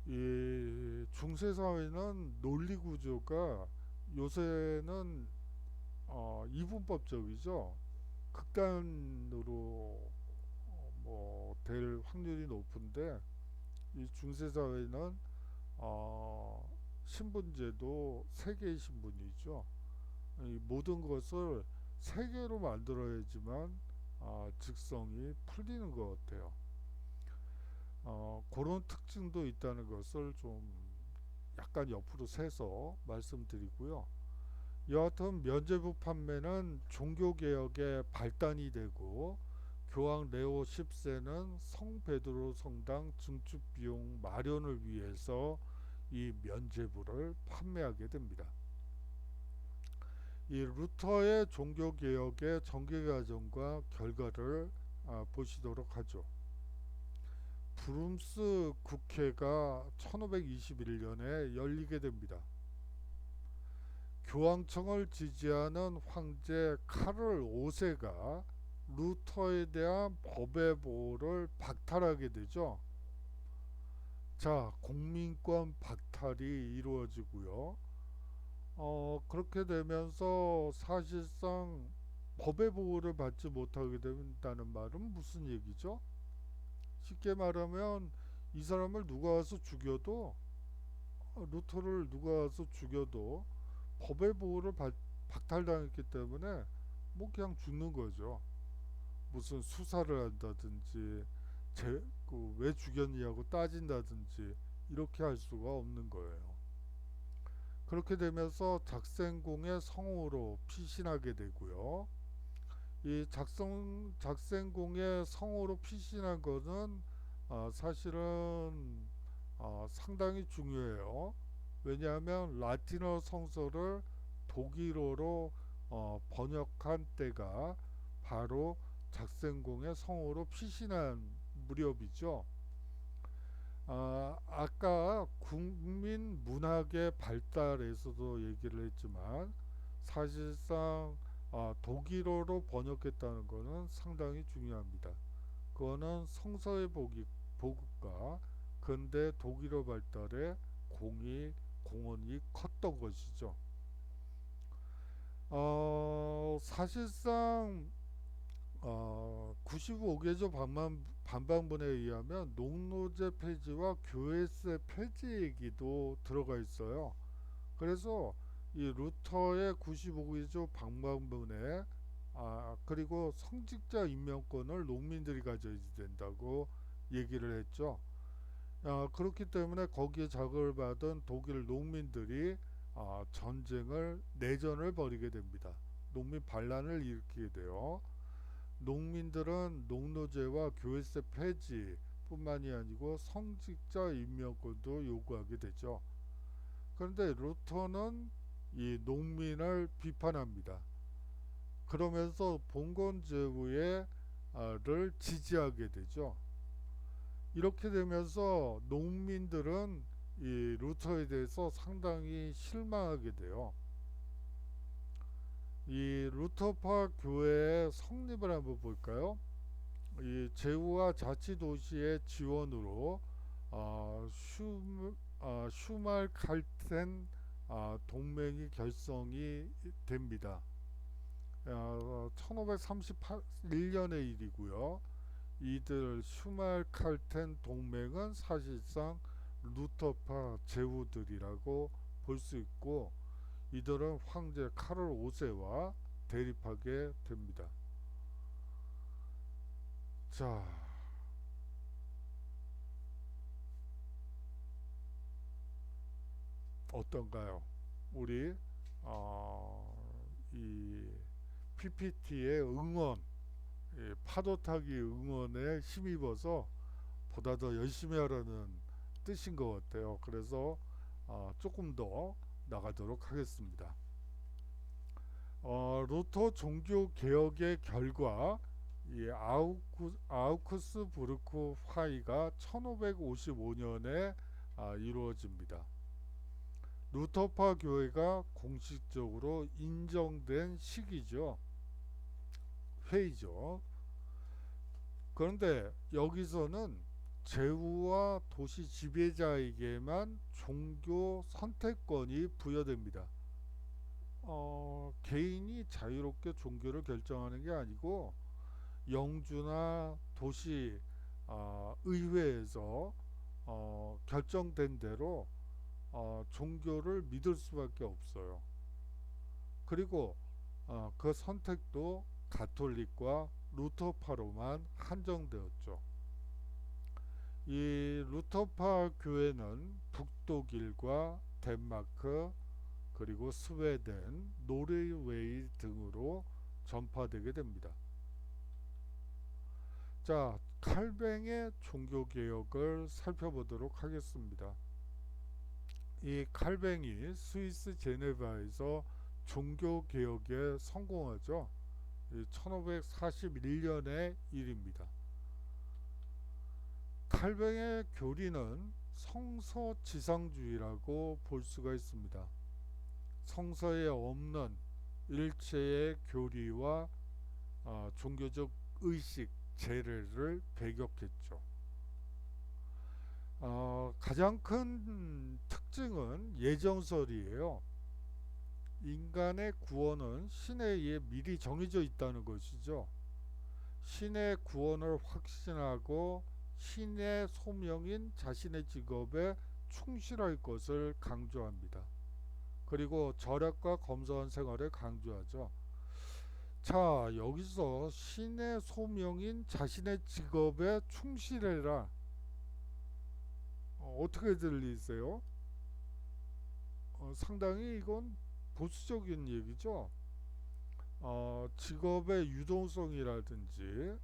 이 중세 사회는 논리 구조가 요새는 이분법적이죠. 극단으로 될 확률이 높은데 이 중세 사회는 신분제도 세계의 신분이죠. 이 모든 것을 세계로 만들어야지만 직성이 풀리는 것 같아요. 그런 특징도 있다는 것을 좀 약간 옆으로 세서 말씀드리고요. 여하튼 면죄부 판매는 종교개혁의 발단이 되고 교황 레오 10세는 성 베드로 성당 증축 비용 마련을 위해서 이 면죄부를 판매하게 됩니다. 이 루터의 종교개혁의 전개과정과 결과를 보시도록 하죠. 브룸스 국회가 1521년에 열리게 됩니다. 교황청을 지지하는 황제 카를 5세가 루터에 대한 법의 보호를 박탈하게 되죠. 자, 공민권 박탈이 이루어지고요. 그렇게 되면서 사실상 법의 보호를 받지 못하게 된다는 말은 무슨 얘기죠? 쉽게 말하면 이 사람을 누가 와서 죽여도 루터를 누가 와서 죽여도 법의 보호를 박탈당했기 때문에 뭐 그냥 죽는 거죠. 무슨 수사를 한다든지 왜 죽였냐고 따진다든지 이렇게 할 수가 없는 거예요. 그렇게 되면서 작생공의 성으로 피신하게 되고요. 이 작생공의 성으로 피신한 것은 사실은 상당히 중요해요. 왜냐하면 라틴어 성서를 독일어로 번역한 때가 바로 작생공의 성으로 피신한 무렵이죠. 아까 국민 문학의 발달에서도 얘기를 했지만 사실상 독일어로 번역했다는 것은 상당히 중요합니다. 그거는 성서의 보급과 근대 독일어 발달에 공헌이 컸던 것이죠. 사실상 95개조 반박문에 의하면 농노제 폐지와 교회세 폐지 얘기도 들어가 있어요. 그래서 이 루터의 95개조 반박문에 그리고 성직자 임명권을 농민들이 가져야 된다고 얘기를 했죠. 그렇기 때문에 거기에 자극을 받은 독일 농민들이 내전을 벌이게 됩니다. 농민 반란을 일으키게 돼요. 농민들은 농노제와 교회세 폐지 뿐만이 아니고 성직자 임명권도 요구하게 되죠. 그런데 루터는 이 농민을 비판합니다. 그러면서 봉건제후를 지지하게 되죠. 이렇게 되면서 농민들은 이 루터에 대해서 상당히 실망하게 돼요. 이 루터파 교회의 성립을 한번 볼까요? 이 제후와 자치도시의 지원으로 슈말칼텐 동맹이 결성이 됩니다. 1531년의 일이고요. 이들 슈말칼텐 동맹은 사실상 루터파 제후들이라고 볼 수 있고 이들은 황제 카를 5세와 대립하게 됩니다. 자, 어떤가요? 우리 이 PPT의 응원, 파도 타기 응원에 힘입어서 보다 더 열심히 하라는 뜻인 것 같아요. 그래서 조금 더 나가도록 하겠습니다. 루터 종교 개혁의 결과 이 아우크스부르크 화의가 1555년에 이루어집니다. 루터파 교회가 공식적으로 인정된 시기죠. 회의죠. 그런데 여기서는 제후와 도시 지배자에게만 종교 선택권이 부여됩니다. 개인이 자유롭게 종교를 결정하는 게 아니고 영주나 도시 의회에서 결정된 대로 종교를 믿을 수밖에 없어요. 그리고 그 선택도 가톨릭과 루터파로만 한정되었죠. 이 루터파 교회는 북독일과 덴마크 그리고 스웨덴, 노르웨이 등으로 전파되게 됩니다. 자, 칼뱅의 종교개혁을 살펴보도록 하겠습니다. 이 칼뱅이 스위스 제네바에서 종교개혁에 성공하죠. 1541년의 일입니다. 칼뱅의 교리는 성서지상주의라고 볼 수가 있습니다. 성서에 없는 일체의 교리와 종교적 의식, 재래를 배격했죠. 가장 큰 특징은 예정설이에요. 인간의 구원은 신에 의해 미리 정해져 있다는 것이죠. 신의 구원을 확신하고 신의 소명인 자신의 직업에 충실할 것을 강조합니다. 그리고 절약과 검소한 생활을 강조하죠. 자, 여기서 신의 소명인 자신의 직업에 충실해라. 어떻게 들리세요? 상당히 이건 보수적인 얘기죠. 직업의 유동성이라든지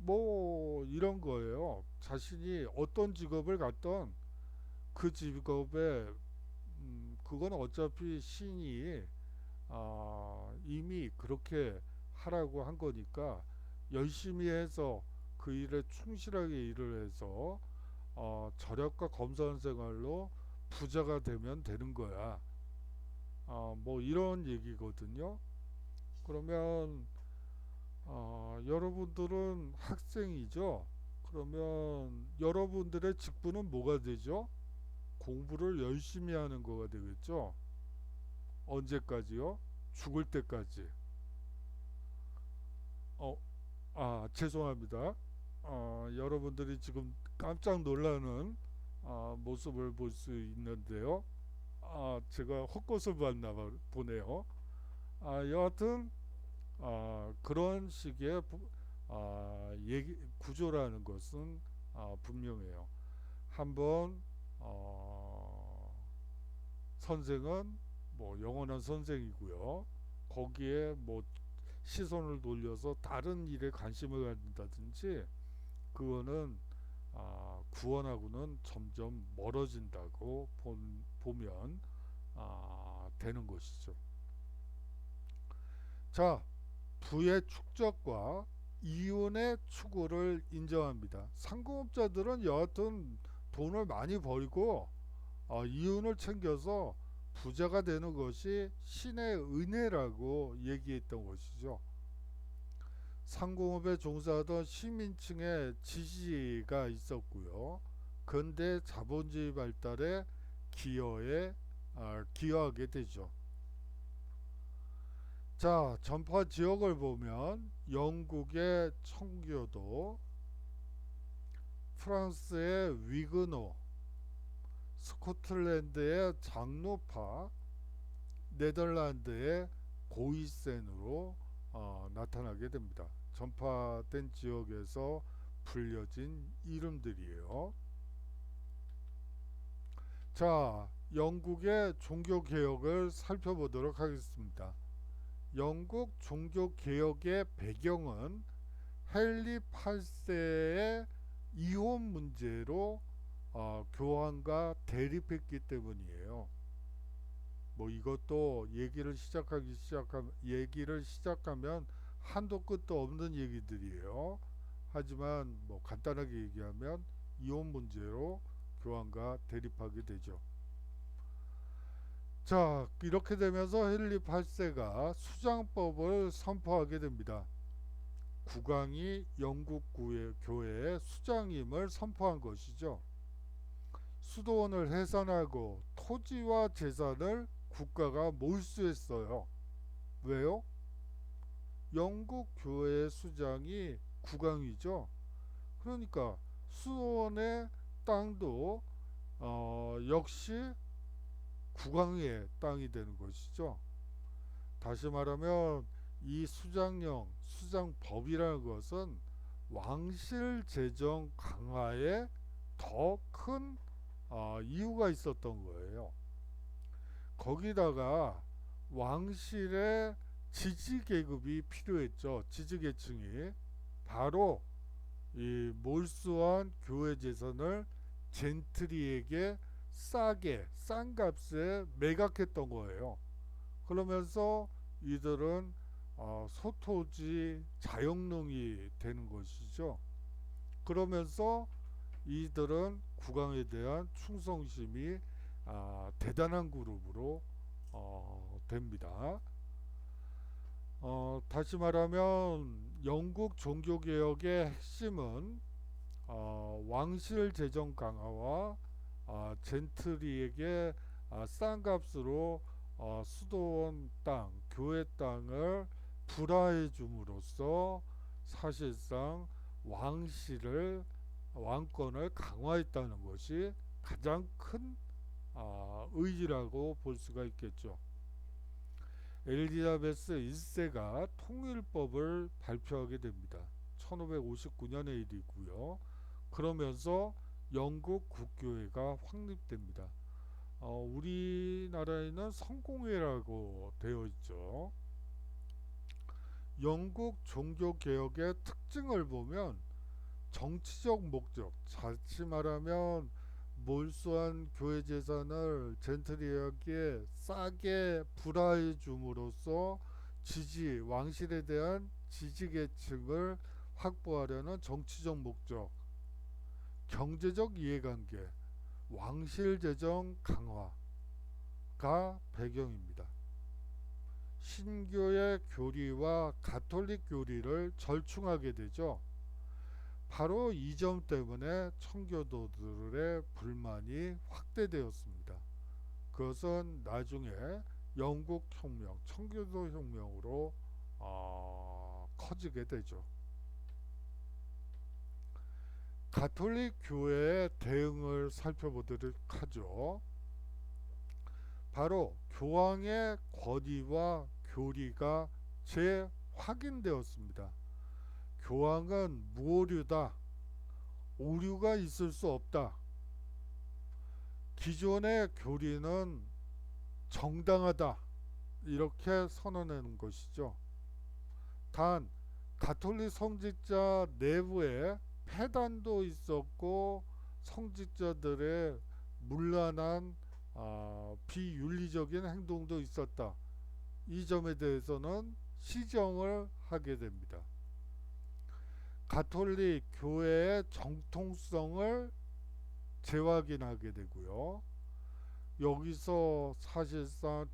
뭐 이런 거예요. 자신이 어떤 직업을 갖던 그 직업에 그건 어차피 신이 이미 그렇게 하라고 한 거니까 열심히 해서 그 일에 충실하게 일을 해서 절약과 검소한 생활로 부자가 되면 되는 거야. 뭐 이런 얘기거든요. 그러면 여러분들은 학생이죠. 그러면 여러분들의 직분은 뭐가 되죠? 공부를 열심히 하는 거가 되겠죠. 언제까지요? 죽을 때까지. 죄송합니다. 여러분들이 지금 깜짝 놀라는 모습을 볼 수 있는데요. 제가 헛것을 봤나 보네요. 여하튼 그런 식의 구조라는 것은 분명해요. 한번 선생은 뭐 영원한 선생이고요. 거기에 뭐 시선을 돌려서 다른 일에 관심을 갖는다든지 그거는 구원하고는 점점 멀어진다고 보면 되는 것이죠. 자, 부의 축적과 이윤의 추구를 인정합니다. 상공업자들은 여하튼 돈을 많이 벌고 이윤을 챙겨서 부자가 되는 것이 신의 은혜라고 얘기했던 것이죠. 상공업에 종사하던 시민층의 지지가 있었고요. 근대 자본주의 발달에 기여하게 되죠. 자, 전파 지역을 보면 영국의 청교도, 프랑스의 위그노, 스코틀랜드의 장로파, 네덜란드의 고이센으로 나타나게 됩니다. 전파된 지역에서 불려진 이름들이에요. 자, 영국의 종교개혁을 살펴보도록 하겠습니다. 영국 종교개혁의 배경은 헨리 8세의 이혼 문제로 교황과 대립했기 때문이에요. 뭐 이것도 얘기를 시작하면 한도 끝도 없는 얘기들이에요. 하지만 뭐 간단하게 얘기하면 이혼 문제로 교황과 대립하게 되죠. 자, 이렇게 되면서 헨리 8세가 수장법을 선포하게 됩니다. 국왕이 영국 교회의 수장임을 선포한 것이죠. 수도원을 해산하고 토지와 재산을 국가가 몰수했어요. 왜요? 영국 교회의 수장이 국왕이죠. 그러니까 수도원의 땅도 역시 국왕의 땅이 되는 것이죠. 다시 말하면 이 수장법이라는 것은 왕실 재정 강화에 더 큰 이유가 있었던 거예요. 거기다가 왕실의 지지 계급이 필요했죠. 지지 계층이 바로 이 몰수한 교회 재산을 젠트리에게 싸게 싼 값에 매각했던 거예요. 그러면서 이들은 소토지 자영농이 되는 것이죠. 그러면서 이들은 국왕에 대한 충성심이 대단한 그룹으로 됩니다. 다시 말하면 영국 종교개혁의 핵심은 왕실 재정 강화와 젠트리에게 싼 값으로 수도원 땅, 교회 땅을 불화해 줌으로써 사실상 왕권을 강화했다는 것이 가장 큰 의지라고 볼 수가 있겠죠. 엘리자베스 1세가 통일법을 발표하게 됩니다. 1559년의 일이고요. 그러면서 영국 국교회가 확립됩니다. 우리나라에는 성공회라고 되어 있죠. 영국 종교개혁의 특징을 보면 정치적 목적, 자칫 말하면 몰수한 교회 재산을 젠트리에게 싸게 불화해 줌으로써 왕실에 대한 지지 계층을 확보하려는 정치적 목적, 경제적 이해관계, 왕실 재정 강화가 배경입니다. 신교의 교리와 가톨릭 교리를 절충하게 되죠. 바로 이 점 때문에 청교도들의 불만이 확대되었습니다. 그것은 나중에 영국 혁명, 청교도 혁명으로 커지게 되죠. 가톨릭 교회의 대응을 살펴보도록 하죠. 바로 교황의 권위와 교리가 재확인되었습니다. 교황은 무오류다. 오류가 있을 수 없다. 기존의 교리는 정당하다. 이렇게 선언하는 것이죠. 단 가톨릭 성직자 내부에 폐단도 있었고 성직자들의 문란한 비윤리적인 행동도 있었다. 이 점에 대해서는 시정을 하게 됩니다. 가톨릭 교회의 정통성을 재확인하게 되고요. 여기서 사실상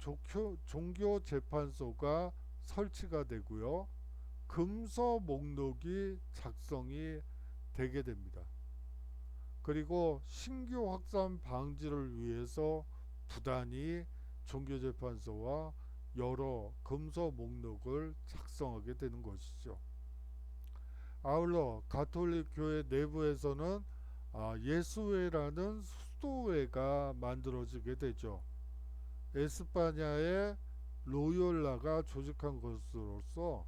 종교재판소가 설치가 되고요. 금서 목록이 작성이 되게 됩니다. 그리고 신교 확산 방지를 위해서 부단히 종교재판소와 여러 금서 목록을 작성하게 되는 것이죠. 아울러 가톨릭 교회 내부에서는 예수회라는 수도회가 만들어지게 되죠. 에스파냐의 로욜라가 조직한 것으로서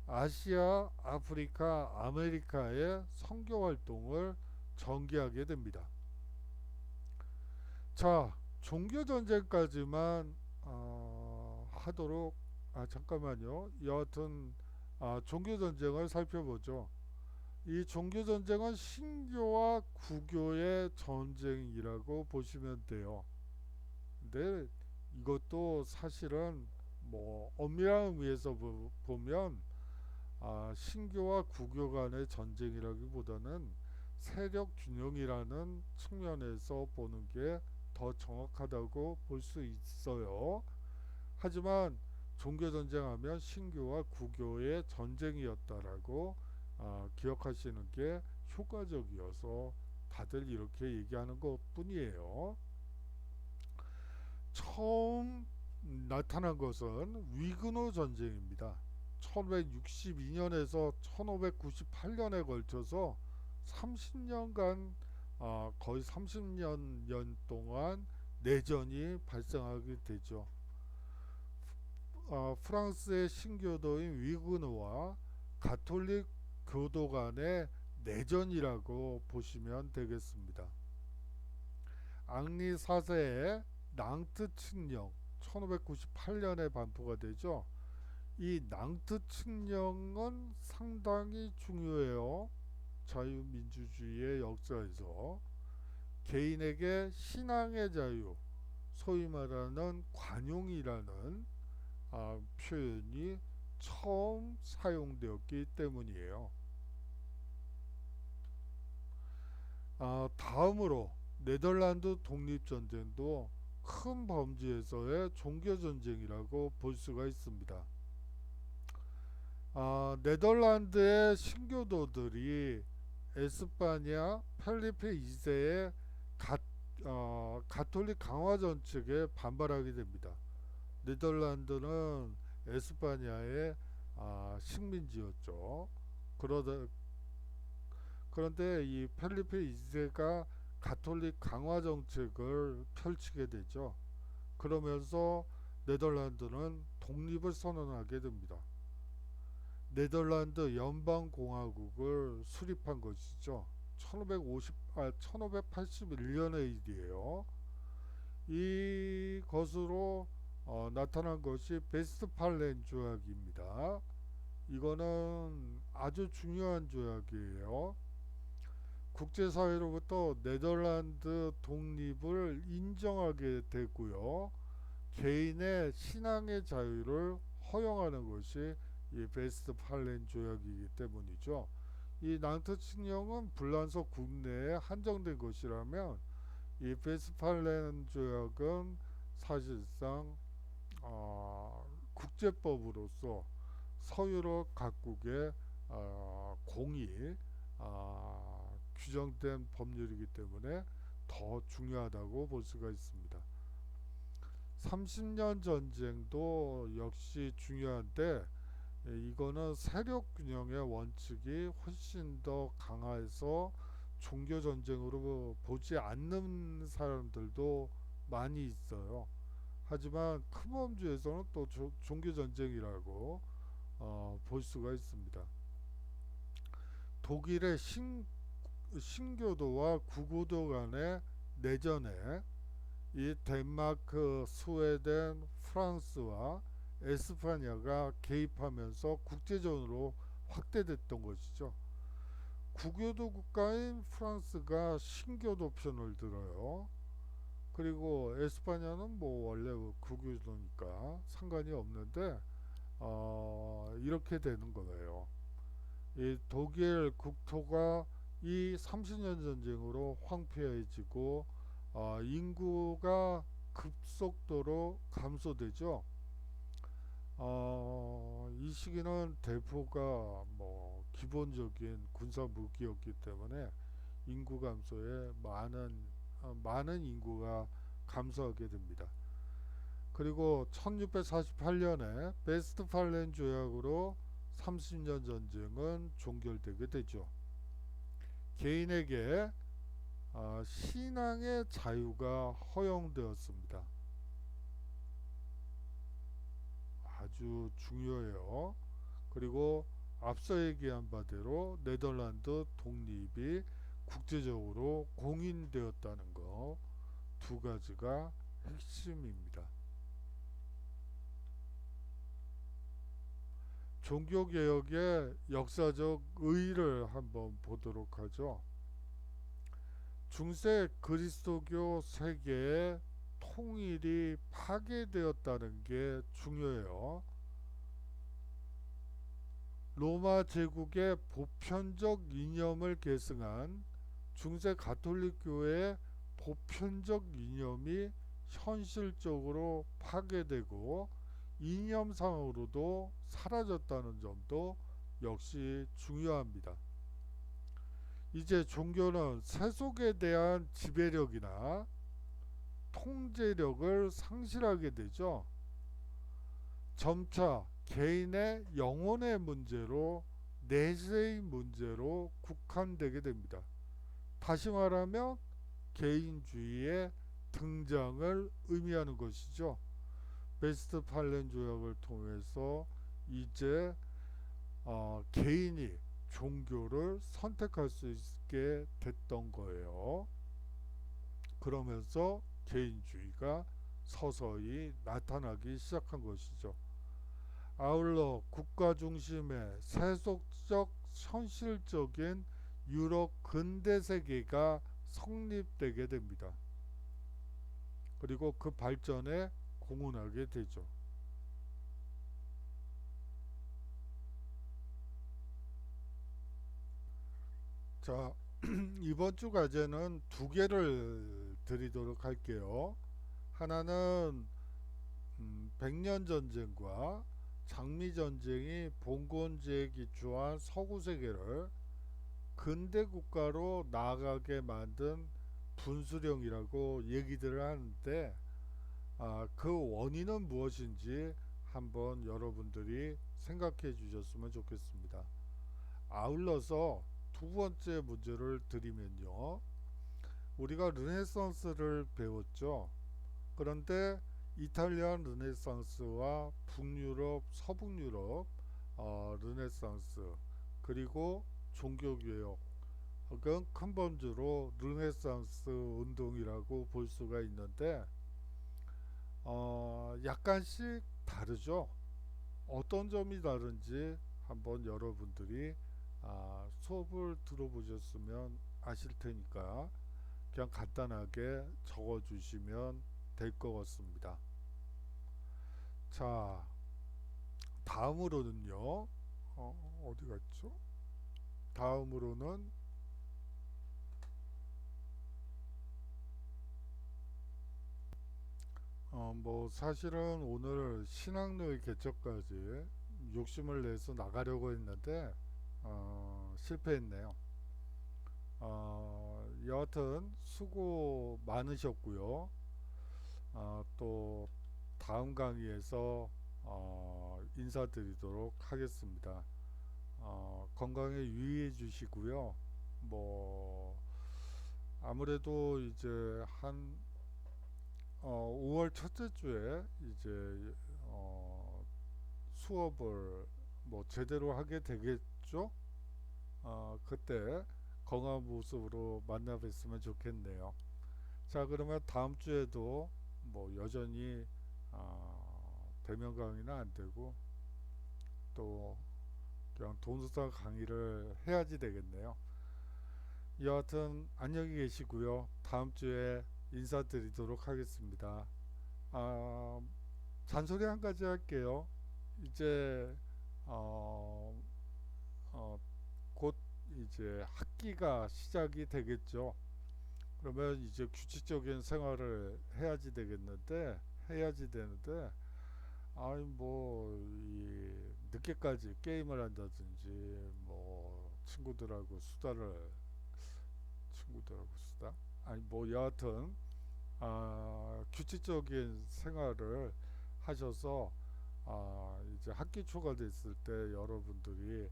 아시아, 아프리카, 아메리카의 선교 활동을 전개하게 됩니다. 자, 종교 전쟁까지만 하도록 잠깐만요. 여하튼 종교 전쟁을 살펴보죠. 이 종교 전쟁은 신교와 구교의 전쟁이라고 보시면 돼요. 근데 이것도 사실은 뭐 엄밀한 의미에서 보면 신교와 구교 간의 전쟁이라기보다는 세력 균형이라는 측면에서 보는 게 더 정확하다고 볼 수 있어요. 하지만 종교 전쟁하면 신교와 구교의 전쟁이었다라고 기억하시는 게 효과적이어서 다들 이렇게 얘기하는 것 뿐이에요. 처음 나타난 것은 위그노 전쟁입니다. 1562년에서 1598년에 걸쳐서 30년간 거의 30년 동안 내전이 발생하게 되죠. 프랑스의 신교도인 위그노와 가톨릭 교도 간의 내전이라고 보시면 되겠습니다. 앙리 4세의 낭트 칙령 1598년에 반포가 되죠. 이 낭트 칙령은 상당히 중요해요. 자유민주주의의 역사에서 개인에게 신앙의 자유, 소위 말하는 관용이라는 표현이 처음 사용되었기 때문이에요. 다음으로 네덜란드 독립전쟁도 큰 범주에서의 종교전쟁이라고 볼 수가 있습니다. 네덜란드의 신교도들이 에스파냐 펠리페 2세의 가톨릭 강화 정책에 반발하게 됩니다. 네덜란드는 에스파냐의 식민지였죠. 그런데 이 펠리페 2세가 가톨릭 강화 정책을 펼치게 되죠. 그러면서 네덜란드는 독립을 선언하게 됩니다. 네덜란드 연방공화국을 수립한 것이죠. 1581년의 일이에요. 이것으로 나타난 것이 베스트팔렌 조약입니다. 이거는 아주 중요한 조약이에요. 국제사회로부터 네덜란드 독립을 인정하게 되고요. 개인의 신앙의 자유를 허용하는 것이 이 베스트팔렌 조약이기 때문이죠. 이 낭트 칙령은 불란서 국내에 한정된 것이라면 이 베스트팔렌 조약은 사실상 국제법으로서 서유럽 각국의 공이 규정된 법률이기 때문에 더 중요하다고 볼 수가 있습니다. 30년 전쟁도 역시 중요한데 이거는 세력 균형의 원칙이 훨씬 더 강화해서 종교 전쟁으로 보지 않는 사람들도 많이 있어요. 하지만 큰 범주에서는 또 종교 전쟁이라고 볼 수가 있습니다. 독일의 신교도와 구교도 간의 내전에 이 덴마크, 스웨덴, 프랑스와 에스파냐가 개입하면서 국제전으로 확대됐던 것이죠. 구교도 국가인 프랑스가 신교도 편을 들어요. 그리고 에스파냐는 뭐 원래 구교도니까 상관이 없는데 이렇게 되는 거예요. 이 독일 국토가 이 30년 전쟁으로 황폐해지고 인구가 급속도로 감소되죠. 이 시기는 대포가 뭐 기본적인 군사 무기였기 때문에 인구 감소에 많은 인구가 감소하게 됩니다. 그리고 1648년에 베스트팔렌 조약으로 30년 전쟁은 종결되게 되죠. 개인에게 신앙의 자유가 허용되었습니다. 아주 중요해요. 그리고 앞서 얘기한 바대로 네덜란드 독립이 국제적으로 공인되었다는 거 두 가지가 핵심입니다. 종교개혁의 역사적 의의를 한번 보도록 하죠. 중세 그리스도교 세계의 통일이 파괴되었다는 게 중요해요. 로마 제국의 보편적 이념을 계승한 중세 가톨릭 교회의 보편적 이념이 현실적으로 파괴되고 이념상으로도 사라졌다는 점도 역시 중요합니다. 이제 종교는 세속에 대한 지배력이나 통제력을 상실하게 되죠. 점차 개인의 영혼의 문제로 내세의 문제로 국한되게 됩니다. 다시 말하면 개인주의의 등장을 의미하는 것이죠. 베스트팔렌 조약을 통해서 이제 개인이 종교를 선택할 수 있게 됐던 거예요. 그러면서 개인주의가 서서히 나타나기 시작한 것이죠. 아울러 국가 중심의 세속적 현실적인 유럽 근대 세계가 성립되게 됩니다. 그리고 그 발전에 공헌하게 되죠. 자, 이번 주 과제는 두 개를 드리도록 할게요. 하나는 백년 전쟁과 장미 전쟁이 봉건제에 기초한 서구 세계를 근대 국가로 나아가게 만든 분수령이라고 얘기들을 하는데, 그 원인은 무엇인지 한번 여러분들이 생각해 주셨으면 좋겠습니다. 아울러서 두 번째 문제를 드리면요. 우리가 르네상스를 배웠죠. 그런데 이탈리아 르네상스와 북유럽, 서북유럽 르네상스, 그리고 종교개혁, 그건 큰 범주로 르네상스 운동이라고 볼 수가 있는데, 약간씩 다르죠. 어떤 점이 다른지 한번 여러분들이 수업을 들어보셨으면 아실 테니까 그냥 간단하게 적어 주시면 될 것 같습니다. 자, 다음으로는요. 어디 갔죠? 다음으로는 뭐 사실은 오늘 신학로의 개척까지 욕심을 내서 나가려고 했는데 실패했네요. 여하튼 수고 많으셨고요. 또 다음 강의에서 인사드리도록 하겠습니다. 건강에 유의해 주시고요. 뭐 아무래도 이제 한 5월 첫째 주에 이제 수업을 뭐 제대로 하게 되겠죠? 그때 건강한 모습으로 만나 뵀으면 좋겠네요. 자, 그러면 다음 주에도 뭐 여전히 대면 강의는 안 되고 또 그냥 동영상 강의를 해야지 되겠네요. 여하튼 안녕히 계시고요. 다음 주에 인사드리도록 하겠습니다. 아, 잔소리 한 가지 할게요. 이제 어, 어, 곧 이제 학기가 시작이 되겠죠. 그러면 이제 규칙적인 생활을 해야지 되는데, 아니 뭐이 늦게까지 게임을 한다든지 뭐 친구들하고 수다, 아니 뭐 여하튼 규칙적인 생활을 하셔서 이제 학기 초가 됐을 때 여러분들이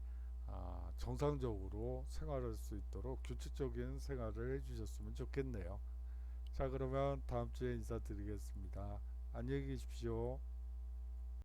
정상적으로 생활할 수 있도록 규칙적인 생활을 해주셨으면 좋겠네요. 자, 그러면 다음 주에 인사드리겠습니다. 안녕히 계십시오.